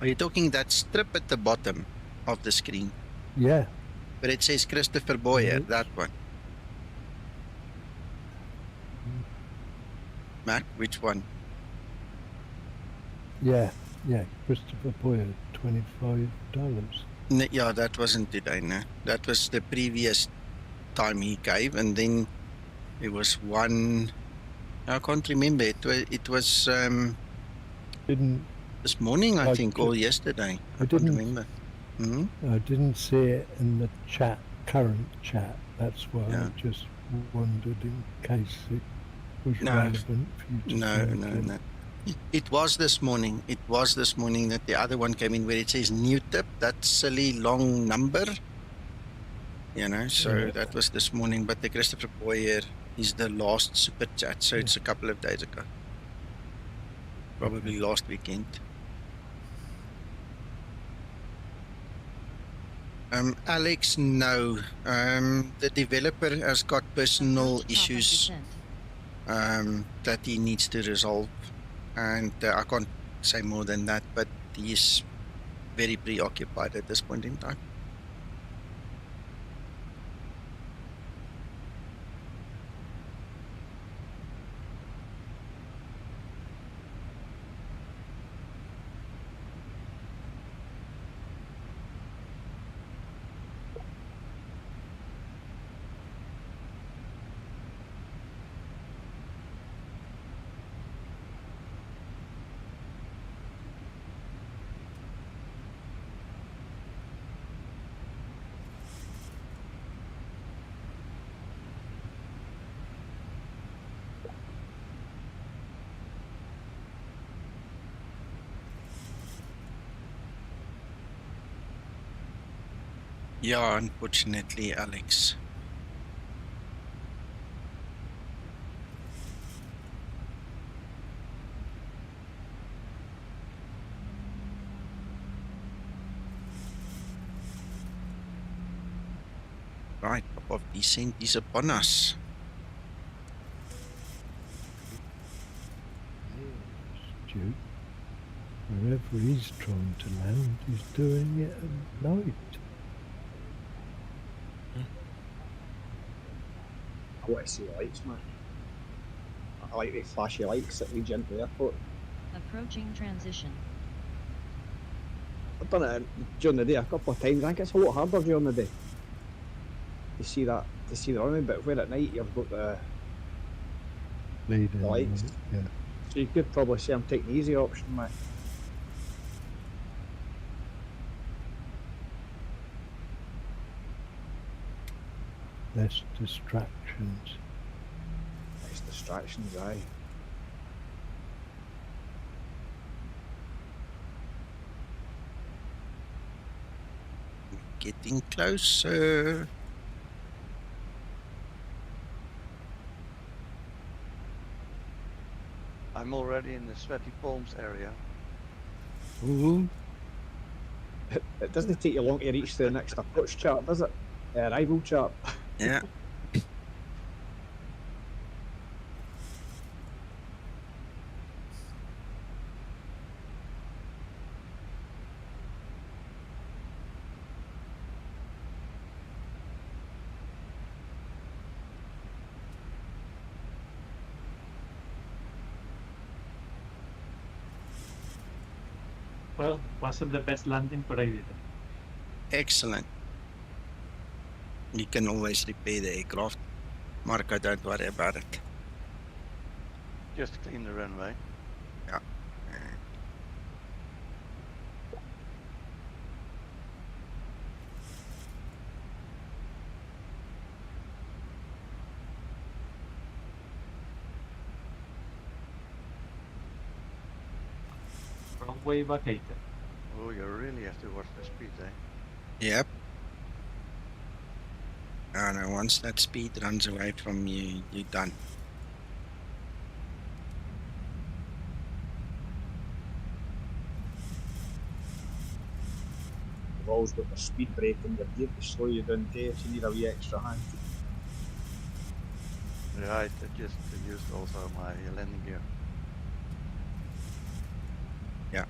Are you talking that strip at the bottom of the screen? Yeah. But it says Christopher Boyer, Yes. that one. Mac, which one? Yeah. Christopher Boyer, $25. Yeah, that wasn't today, no. That was the previous time he gave, and then there was one. I can't remember. It was Didn't this morning, I I think, ju- or yesterday. I can't didn't remember. Hmm? I didn't see it in the chat, current chat. That's why Yeah. I just wondered in case it was No. relevant for you to No, thank no, him. no. It was this morning. It was this morning that the other one came in where it says new tip, that silly long number. You know, so Yeah. that was this morning. But the Christopher Boyer is the last super chat, so it's a couple of days ago. Probably last weekend. Alex, no. The developer has got personal Approach top of issues descent. that he needs to resolve. And I can't say more than that, but he's very preoccupied at this point in time. Yeah, unfortunately, Alex. Right, top of descent is upon us. Stu, wherever he's trying to land, he's doing it at night. I want to see lights, man. I like the flashy lights that lead you into the airport. Approaching transition. I've done it during the day a couple of times. I think it's a lot harder during the day to see that, to see the runway, but where at night you've got the Leading lights. light, yeah. So you could probably say I'm taking the easy option, mate. Less distractions. Less distractions, aye. Getting closer. I'm already in the sweaty palms area. Ooh. It doesn't take you long to reach the next approach chart, does it? Arrival chart. Yeah. Well, wasn't the best landing, but I did it. Excellent. You can always repair the aircraft. Marco, don't worry about it. Just clean the runway. Yeah. Runway vacated. Oh, you really have to watch the speed, eh? Yep. And once that speed runs away from you, you're done. We've all always got the speed brake in your gear to slow you down too if you need a wee extra hand. Right, I just used also my landing gear. Yeah.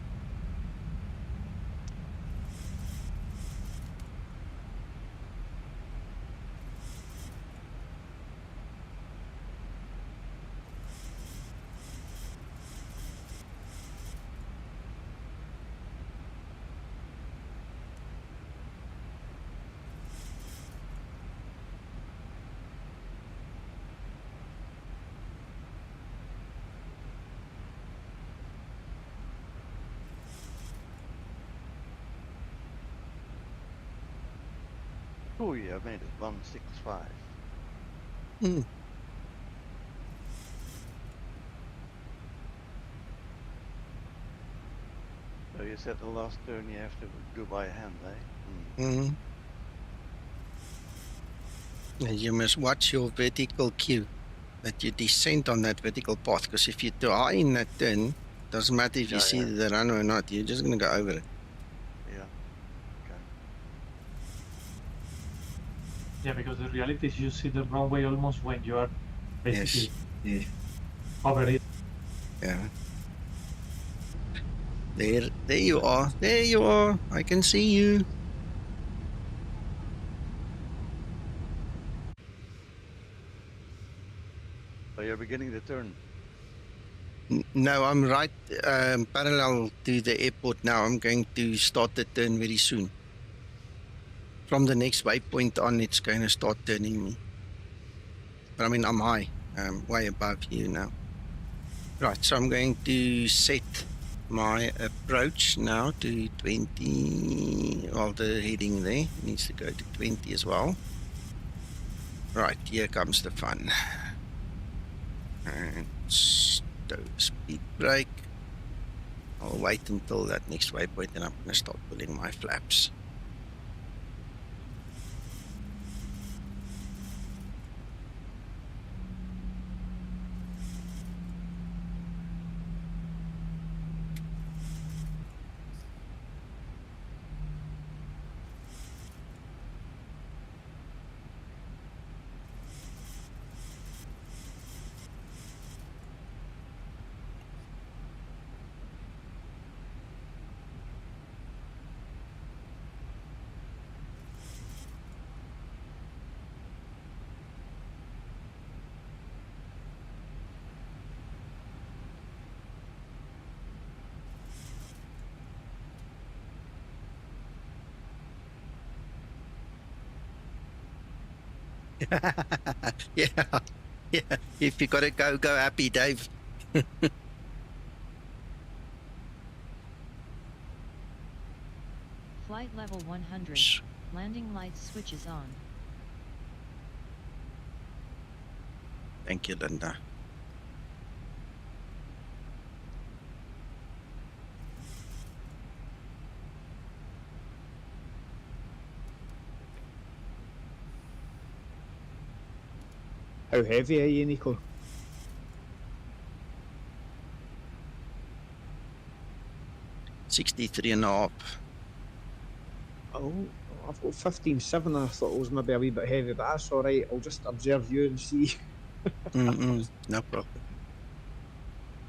Oh yeah, I made it 165. Hmm. So you said the last turn you have to do by hand, eh? Mm. And you must watch your vertical cue, that you descend on that vertical path, because if you're too high in that turn, doesn't matter if you Yeah, see yeah. the runway or not, you're just going to go over it. Yeah. Okay. Yeah, because the reality is you see the runway almost when you are basically over it. Yeah. There you are. There you are. I can see you. So you're beginning the turn. No, I'm right parallel to the airport now. I'm going to start the turn very soon. From the next waypoint on, it's going to start turning me. But I mean, I'm high, way above you now. Right, so I'm going to set my approach now to 20. Well, the heading there needs to go to 20 as well. Right, here comes the fun. And speed brake. I'll wait until that next waypoint and I'm going to start pulling my flaps. Yeah, yeah. If you got to go, go happy, Dave. Flight level 100. Landing lights switches on. Thank you, Linda. How heavy are you, Nico? $63.5. Oh, I've got 15.7. I thought it was maybe a wee bit heavy, but that's all right. I'll just observe you and see. No problem.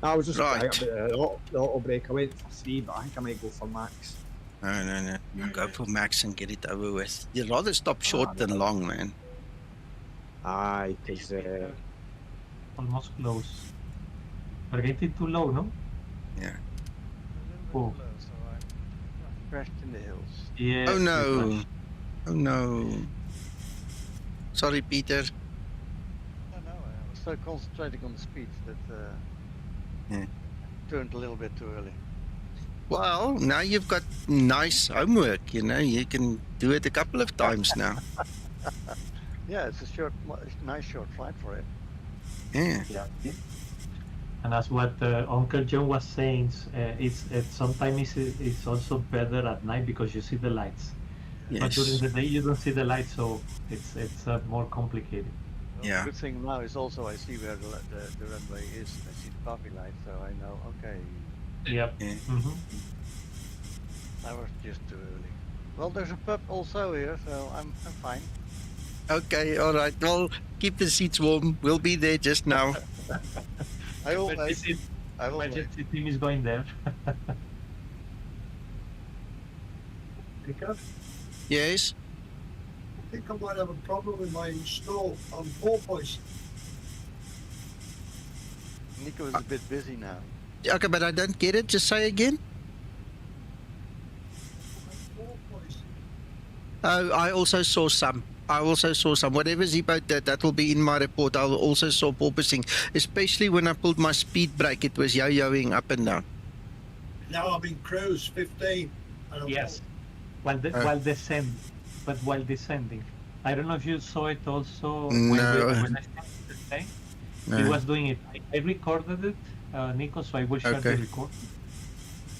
I was just Right. the auto brake. I went for 3, but I think I might go for max. No. Go for max and get it over with. You'd rather stop short than long, man. Aye, because Almost close. We're getting too low, no? Yeah. Oh. Crashed in the hills. Yeah. Oh you no. crashed. Oh no. Sorry, Peter. No, I was so concentrating on the speed that Yeah. turned a little bit too early. Well, now you've got nice homework, you know. You can do it a couple of times now. Yeah, it's a nice short flight for it. Yeah. And that's what Uncle John was saying. It's sometimes it's also better at night because you see the lights. But during Yes. the day you don't see the lights, so it's more complicated. Well, Yeah. the good thing now is also I see where the runway is. I see the coffee light, so I know, okay, Yep. Yeah. Mm-hmm. I was just too early. Well, there's a pub also here, so I'm fine. Okay, all right. Well, keep the seats warm. We'll be there just now. I will wait. Emergency, I will wait. emergency team is going there. Yes. I think I might have a problem with my install on porpoise. Nico is a bit busy now. Okay, but I don't get it. Just say again. Porpoise. Oh, I also saw some. Whatever Zibo did, that will be in my report. I also saw porpoising, especially when I pulled my speed brake. It was yo-yoing up and down. Now I'm in cruise 15. And Yes, while descending. I don't know if you saw it also when I started the thing. No. He was doing it. I recorded it, Nico, so I will share the record.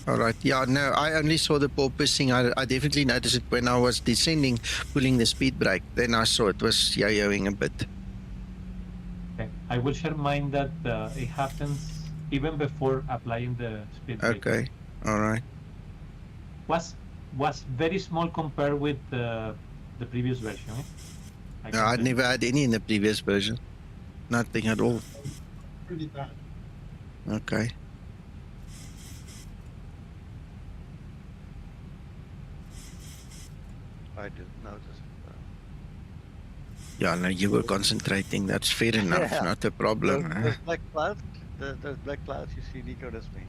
All right. Yeah, no, I only saw the porpoising. I definitely noticed it when I was descending, pulling the speed brake. Then I saw it was yo-yoing a bit. Okay. I will share mine that it happens even before applying the speed brake. Okay. All right. Was very small compared with the previous version. Eh? No, I'd never had any in the previous version. Nothing at all. pretty bad. Okay. I didn't notice. Yeah, no, you were concentrating. That's fair enough. Yeah. Not a problem. Those black clouds, those black clouds you see, Nico, that's me.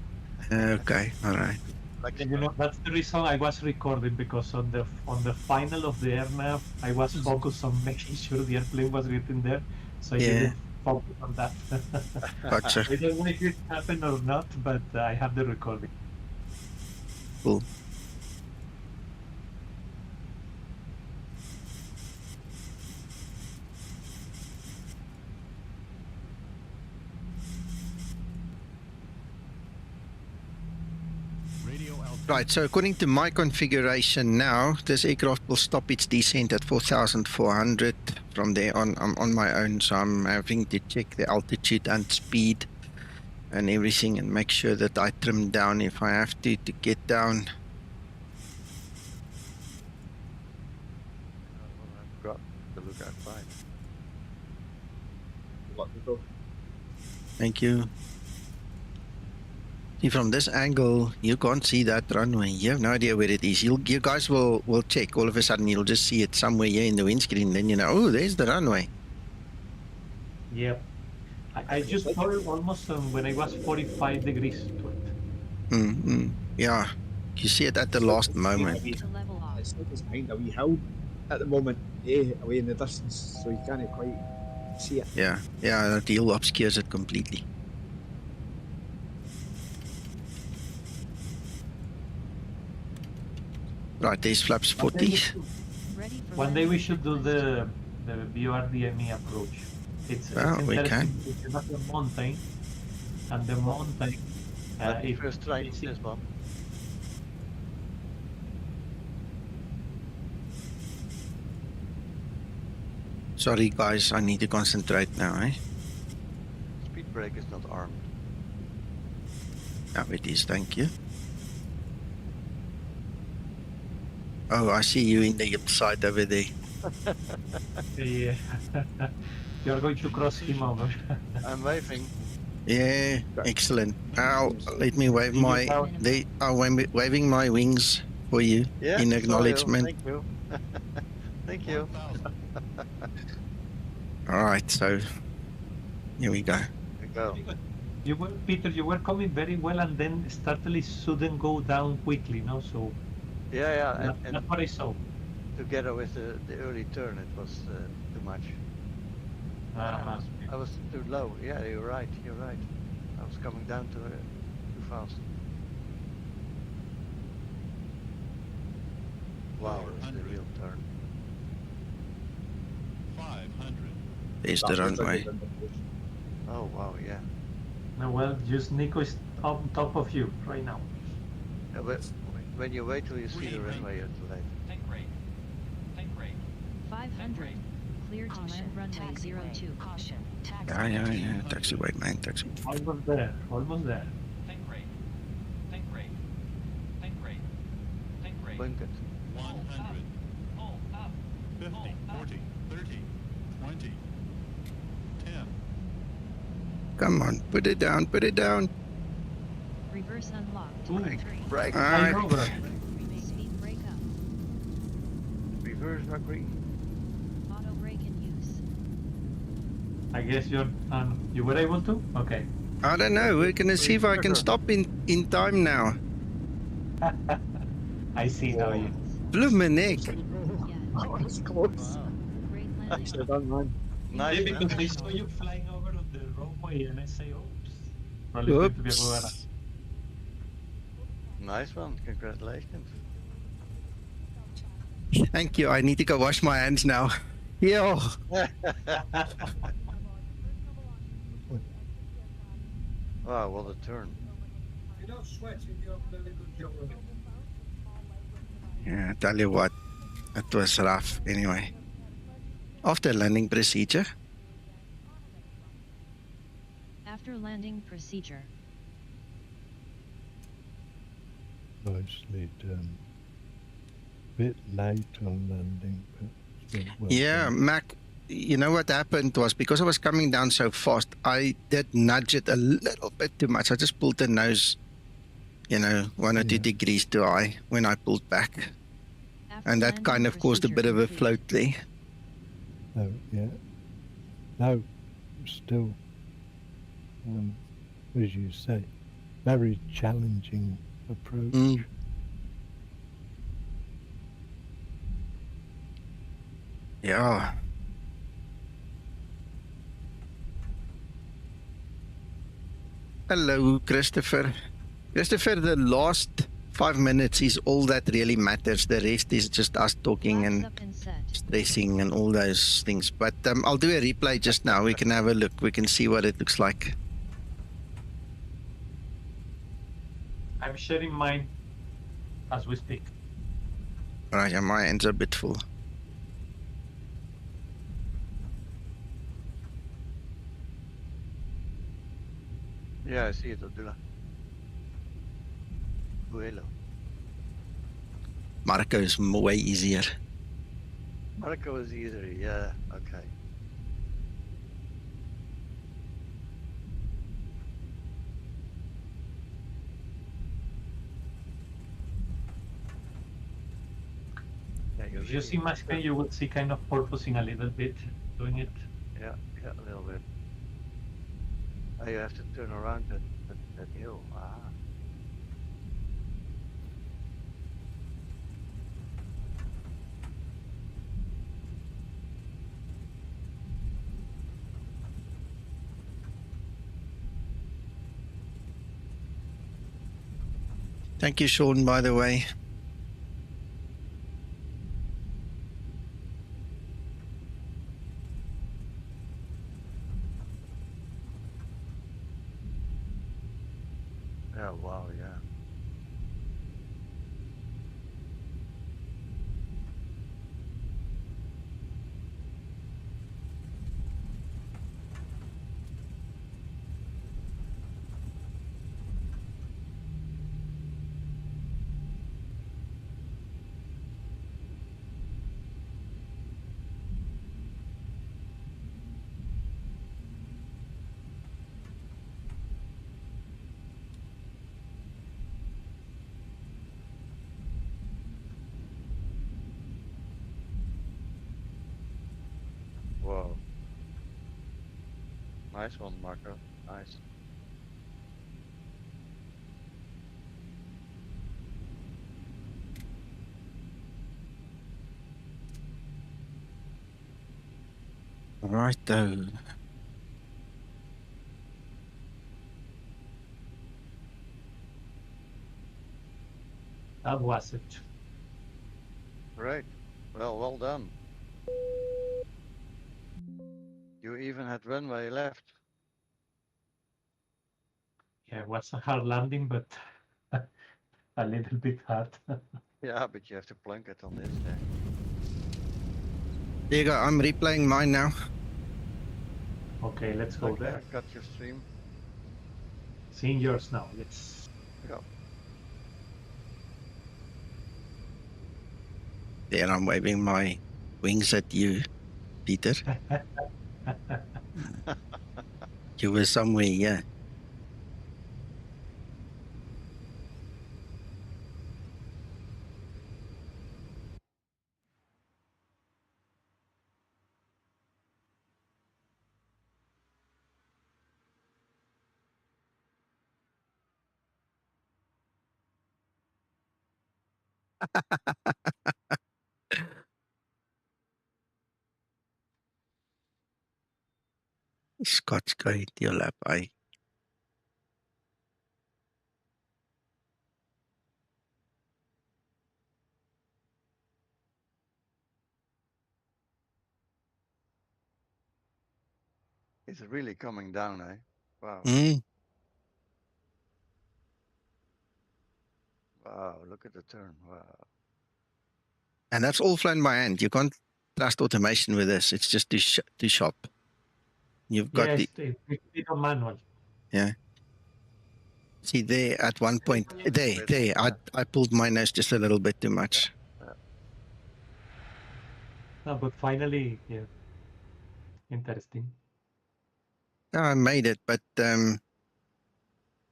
Okay. All right. Like And you know, that's the reason I was recording, because on the final of the airnav, I was focused on making sure the airplane was getting there, so I didn't focus on that. Gotcha. I don't know if it happened or not, but I have the recording. Cool. Right, so according to my configuration now, this aircraft will stop its descent at 4,400. From there on, I'm on my own, so I'm having to check the altitude and speed and everything and make sure that I trim down if I have to get down. I've got the lookout fine. Thank you. See, from this angle, you can't see that runway. You have no idea where it is. You guys will check. All of a sudden, you'll just see it somewhere here in the windscreen. Then you know, oh, there's the runway. Yep. I just saw it almost when I was 45 degrees to it. Yeah, you see it at the last moment. To level off. It's like it's behind a wee hill at the moment, away in the distance, so you can't quite see it. Yeah, the hill obscures it completely. Right, there's flaps 40. Ready for One day we landing should do checklist. the BORDME approach. It's We interesting can. because you have the mountain, and the mountain. Let me if first try it's- this one. Sorry, guys, I need to concentrate now, eh? Speed brake is not armed. Now it is, thank you. Oh, I see you in the hillside over there. Yeah. You're going to cross him over. I'm waving. Yeah, excellent. Now, let me wave my... They are waving my wings for you Yeah. in saw you. acknowledgement. Thank you. Thank you. All right, so here we go. There we go. Peter, you were coming very well, and then started sudden go down quickly, no? So Yeah, and that's what I saw. together with the early turn, it was too much. I was too low. Yeah, you're right. I was coming down too fast. Wow, that's the real turn. 500. There's the runway. Oh wow, yeah. No, well, just Nico is on top of you right now. Yeah, but when you wait till you see the runway, you're too late. Tank rate. 500. Clear to land runway 02. Caution. Yeah. Taxiway, man, taxi. Almost there. Tank rate. Blink it. 100. Come on, put it down, put it down. Reverse unlocked. Ooh. Brake. All Flying right. over. Speed brake up. Reverse agree. Auto brake in use. I guess you were able to? Okay. I don't know. We're gonna see if I can stop in time now. I see now you. Bloomin' heck. That was close. Wow. Great Nicely landing. done, man. Nice, Yeah, man. because I saw you flying over the runway and I say, oops. Probably going to be a good Oops. Nice one. Congratulations. Thank you. I need to go wash my hands now. Yo. Wow, what a turn. You're not sweating, you're doing a good job of it. Yeah, I tell you what. It was rough anyway. After landing procedure. After landing procedure. Nicely done. Bit late on landing, but still well Yeah, done. Mac, you know what happened was because I was coming down so fast, I did nudge it a little bit too much. I just pulled the nose, 1 or 2 Yeah. degrees too high when I pulled back. After And that landing kind of caused a bit procedure of a complete. float there. Oh, yeah. No, still, as you say, very challenging approach. Mm. Yeah. Hello, Christopher. Christopher, the last 5 minutes is all that really matters. The rest is just us talking Flaps and up and set. stressing and all those things. But I'll do a replay just now. We can have a look. We can see what it looks like. I'm sharing mine as we speak. All right, yeah, my hands are a bit full. Yeah, I see it, Abdullah. Hello. Marco is way easier. Marco is easier, yeah, okay. Yeah, If you see my screen, you would see kind of purposing a little bit, doing it. Yeah, a little bit. Oh, you have to turn around that hill. Ah. Thank you, Sean, by the way. Yeah, wow, yeah. Whoa. Nice one, Marco. Nice. Right, though. That was it. Great. Well done. You even had runway left. Yeah, it was a hard landing, but a little bit hard. Yeah, but you have to plunk it on this thing. There you go. I'm replaying mine now. Okay, let's go Okay, there. got your stream. Seeing yours now, yes. Go. There, I'm waving my wings at you, Peter. You were somewhere, yeah. Scotch guy, your lap, I. It's really coming down, eh? Wow. Mm. Wow, look at the turn. Wow. And that's all flown by hand. You can't trust automation with this. It's just too sharp. You've got Yes, the, it's on manual. yeah. See there at one point, there, I pulled my nose just a little bit too much. No, but finally, yeah, interesting. No, I made it, but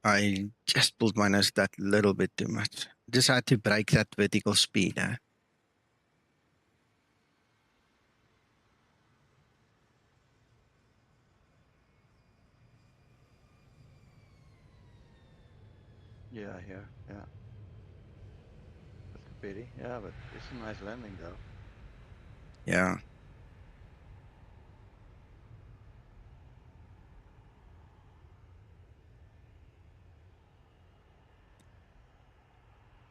I just pulled my nose that little bit too much. Just had to break that vertical speed. Yeah, here, yeah. That's a pity. Yeah, but it's a nice landing though. Yeah.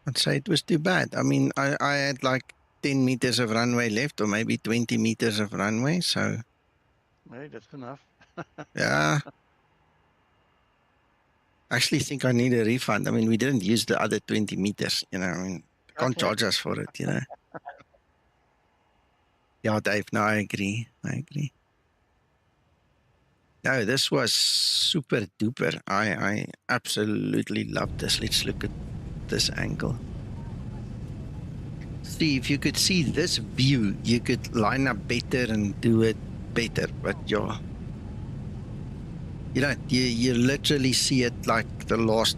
I'd say it was too bad. I mean, I had like 10 meters of runway left, or maybe 20 meters of runway. So, Hey, that's enough. yeah. I actually think I need a refund. I mean, we didn't use the other 20 meters, you know. I mean, they can't charge us for it, you know. Yeah, Dave, no, I agree. No, this was super duper. I absolutely love this. Let's look at this angle. See, if you could see this view, you could line up better and do it better. But yeah, you know, you literally see it like the last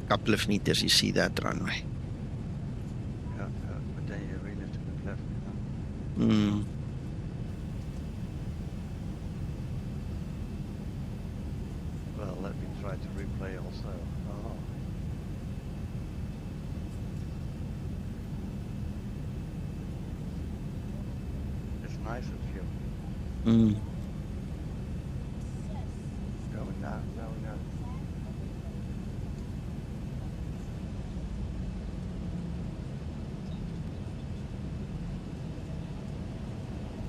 couple of meters. You see that runway. Yeah, but then you really have to look left, you know. Mm. Well, let me try to replay also. Oh. It's nice of you. Mm. Going down.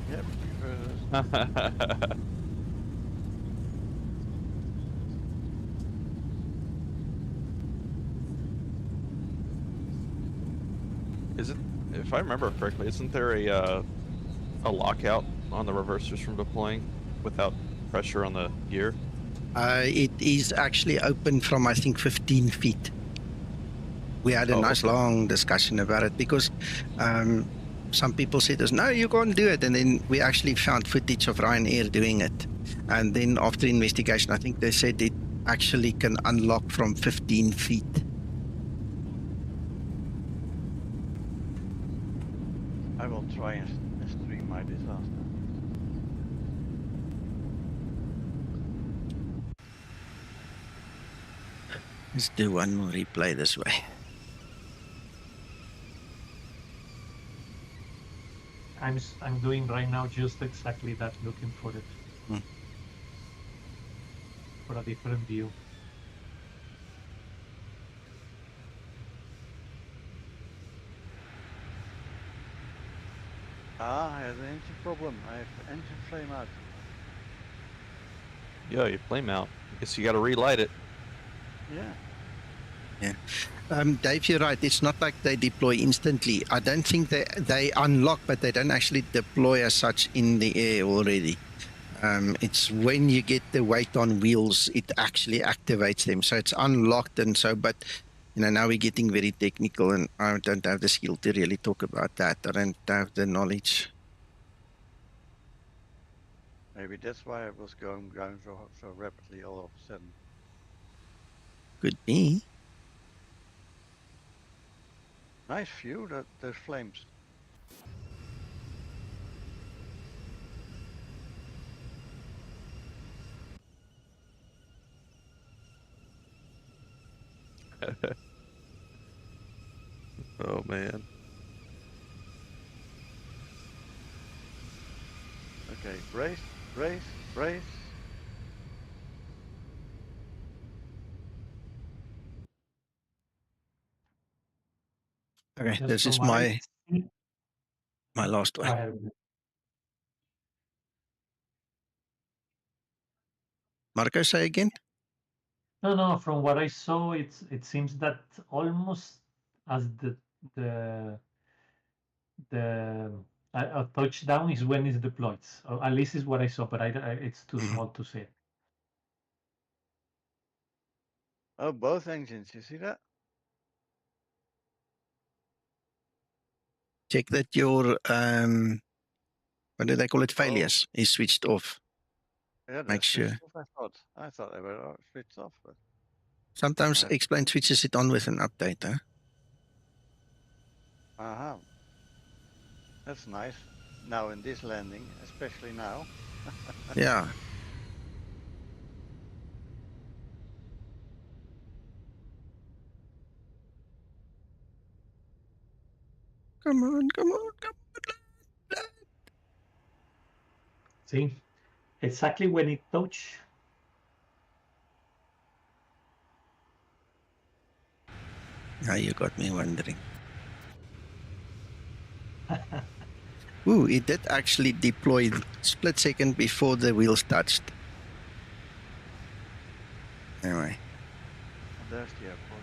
Yep, Is it, if I remember correctly, isn't there a lockout on the reversers from deploying without pressure on the gear? It is actually open from, I think, 15 feet. We had a nice long discussion about it because some people said us, no, you can't do it. And then we actually found footage of Ryanair doing it. And then after investigation, I think they said it actually can unlock from 15 feet. I will try and stream my disaster. Let's do one more replay this way. I'm doing right now just exactly that, looking for it. For a different view. I have an engine problem. I have engine flame out. Yeah, your flame out. Guess you got to relight it. Yeah. Dave, you're right. It's not like they deploy instantly. I don't think they unlock, but they don't actually deploy as such in the air already. It's when you get the weight on wheels, it actually activates them. So it's unlocked and so, but you know, now we're getting very technical and I don't have the skill to really talk about that. I don't have the knowledge. Maybe that's why it was going down so rapidly all of a sudden. Could be. Nice view, those flames. Oh man. Okay, brace, brace, brace. Okay, Just this from is what I see, my last go one. ahead. Marco, say again? No. From what I saw, it seems that almost as the a touchdown is when it's deployed. Or at least is what I saw, but it's too small to say. Oh, both engines, you see that? Check that your what do they call it? Oh. Failures is switched off. Yeah, Make that's sure. switched off, I thought they were switched off, but Sometimes Right. Explain switches it on with an update, huh? uh-huh. That's nice. Now in this landing, especially now. Yeah. Come on, come on, come on. See, exactly when it touch. Now you got me wondering. Ooh, it did actually deploy split second before the wheels touched. Anyway. And there's the airport.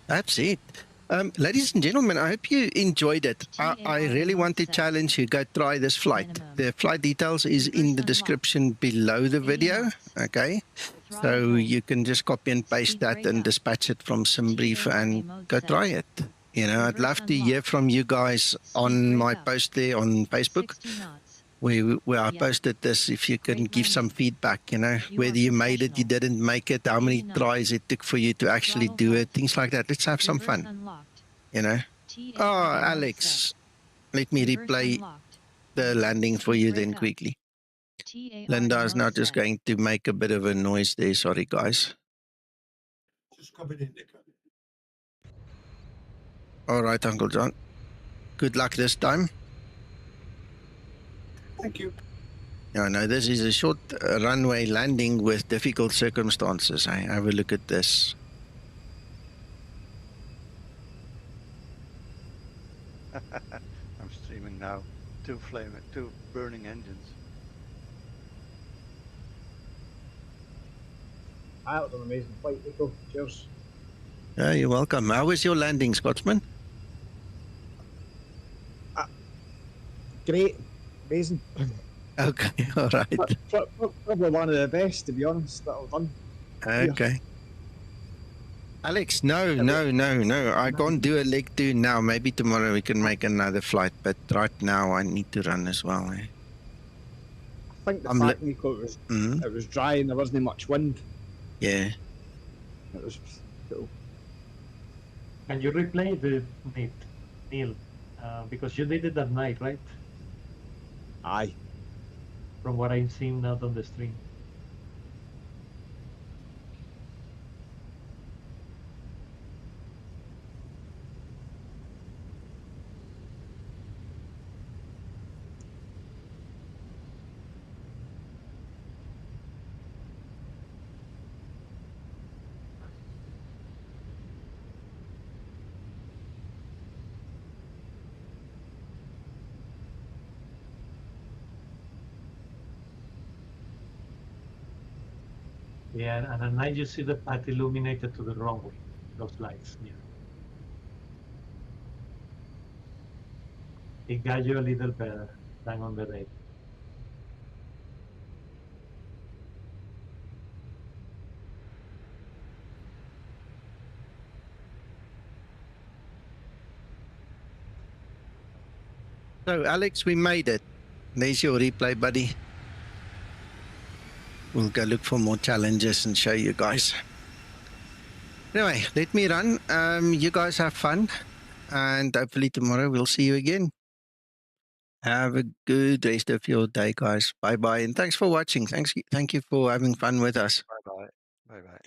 That's it. Ladies and gentlemen, I hope you enjoyed it. I really want to challenge you. Go try this flight. The flight details is in the description below the video. Okay. So you can just copy and paste that and dispatch it from SimBrief and go try it. You know, I'd love to hear from you guys on my post there on Facebook. Where I posted this, if you can give some feedback, you know, whether you made it, you didn't make it, how many tries it took for you to actually do it, things like that. Let's have some fun, you know. Oh, Alex, let me replay the landing for you then quickly. Linda is now just going to make a bit of a noise there. Sorry, guys. Just coming in, Nico. All right, Uncle John. Good luck this time. Thank you. Yeah, no, this is a short runway landing with difficult circumstances. I have a look at this. I'm streaming now. Two burning engines. That was an amazing flight, Nico. Cheers. Yeah, you're welcome. How was your landing, Scotsman? Great. Amazing. Okay, all right. Probably one of the best, to be honest, that I've done. Okay. Alex, no. I can't do a leg 2 now. Maybe tomorrow we can make another flight, but right now I need to run as well. Eh? I think the fact, Nico, it was dry and there wasn't much wind. Yeah. It was cool. Can you replay the Neil? Because you did it at night, right? Aye. From what I'm seeing now on the stream. Yeah, and at night you see the path illuminated to the runway, those lights. Yeah. It got you a little better than on the day. So, Alex, we made it. There's your replay, buddy. We'll go look for more challenges and show you guys. Anyway, let me run. You guys have fun. And hopefully tomorrow we'll see you again. Have a good rest of your day, guys. Bye-bye. And thanks for watching. Thank you for having fun with us. Bye bye. Bye bye.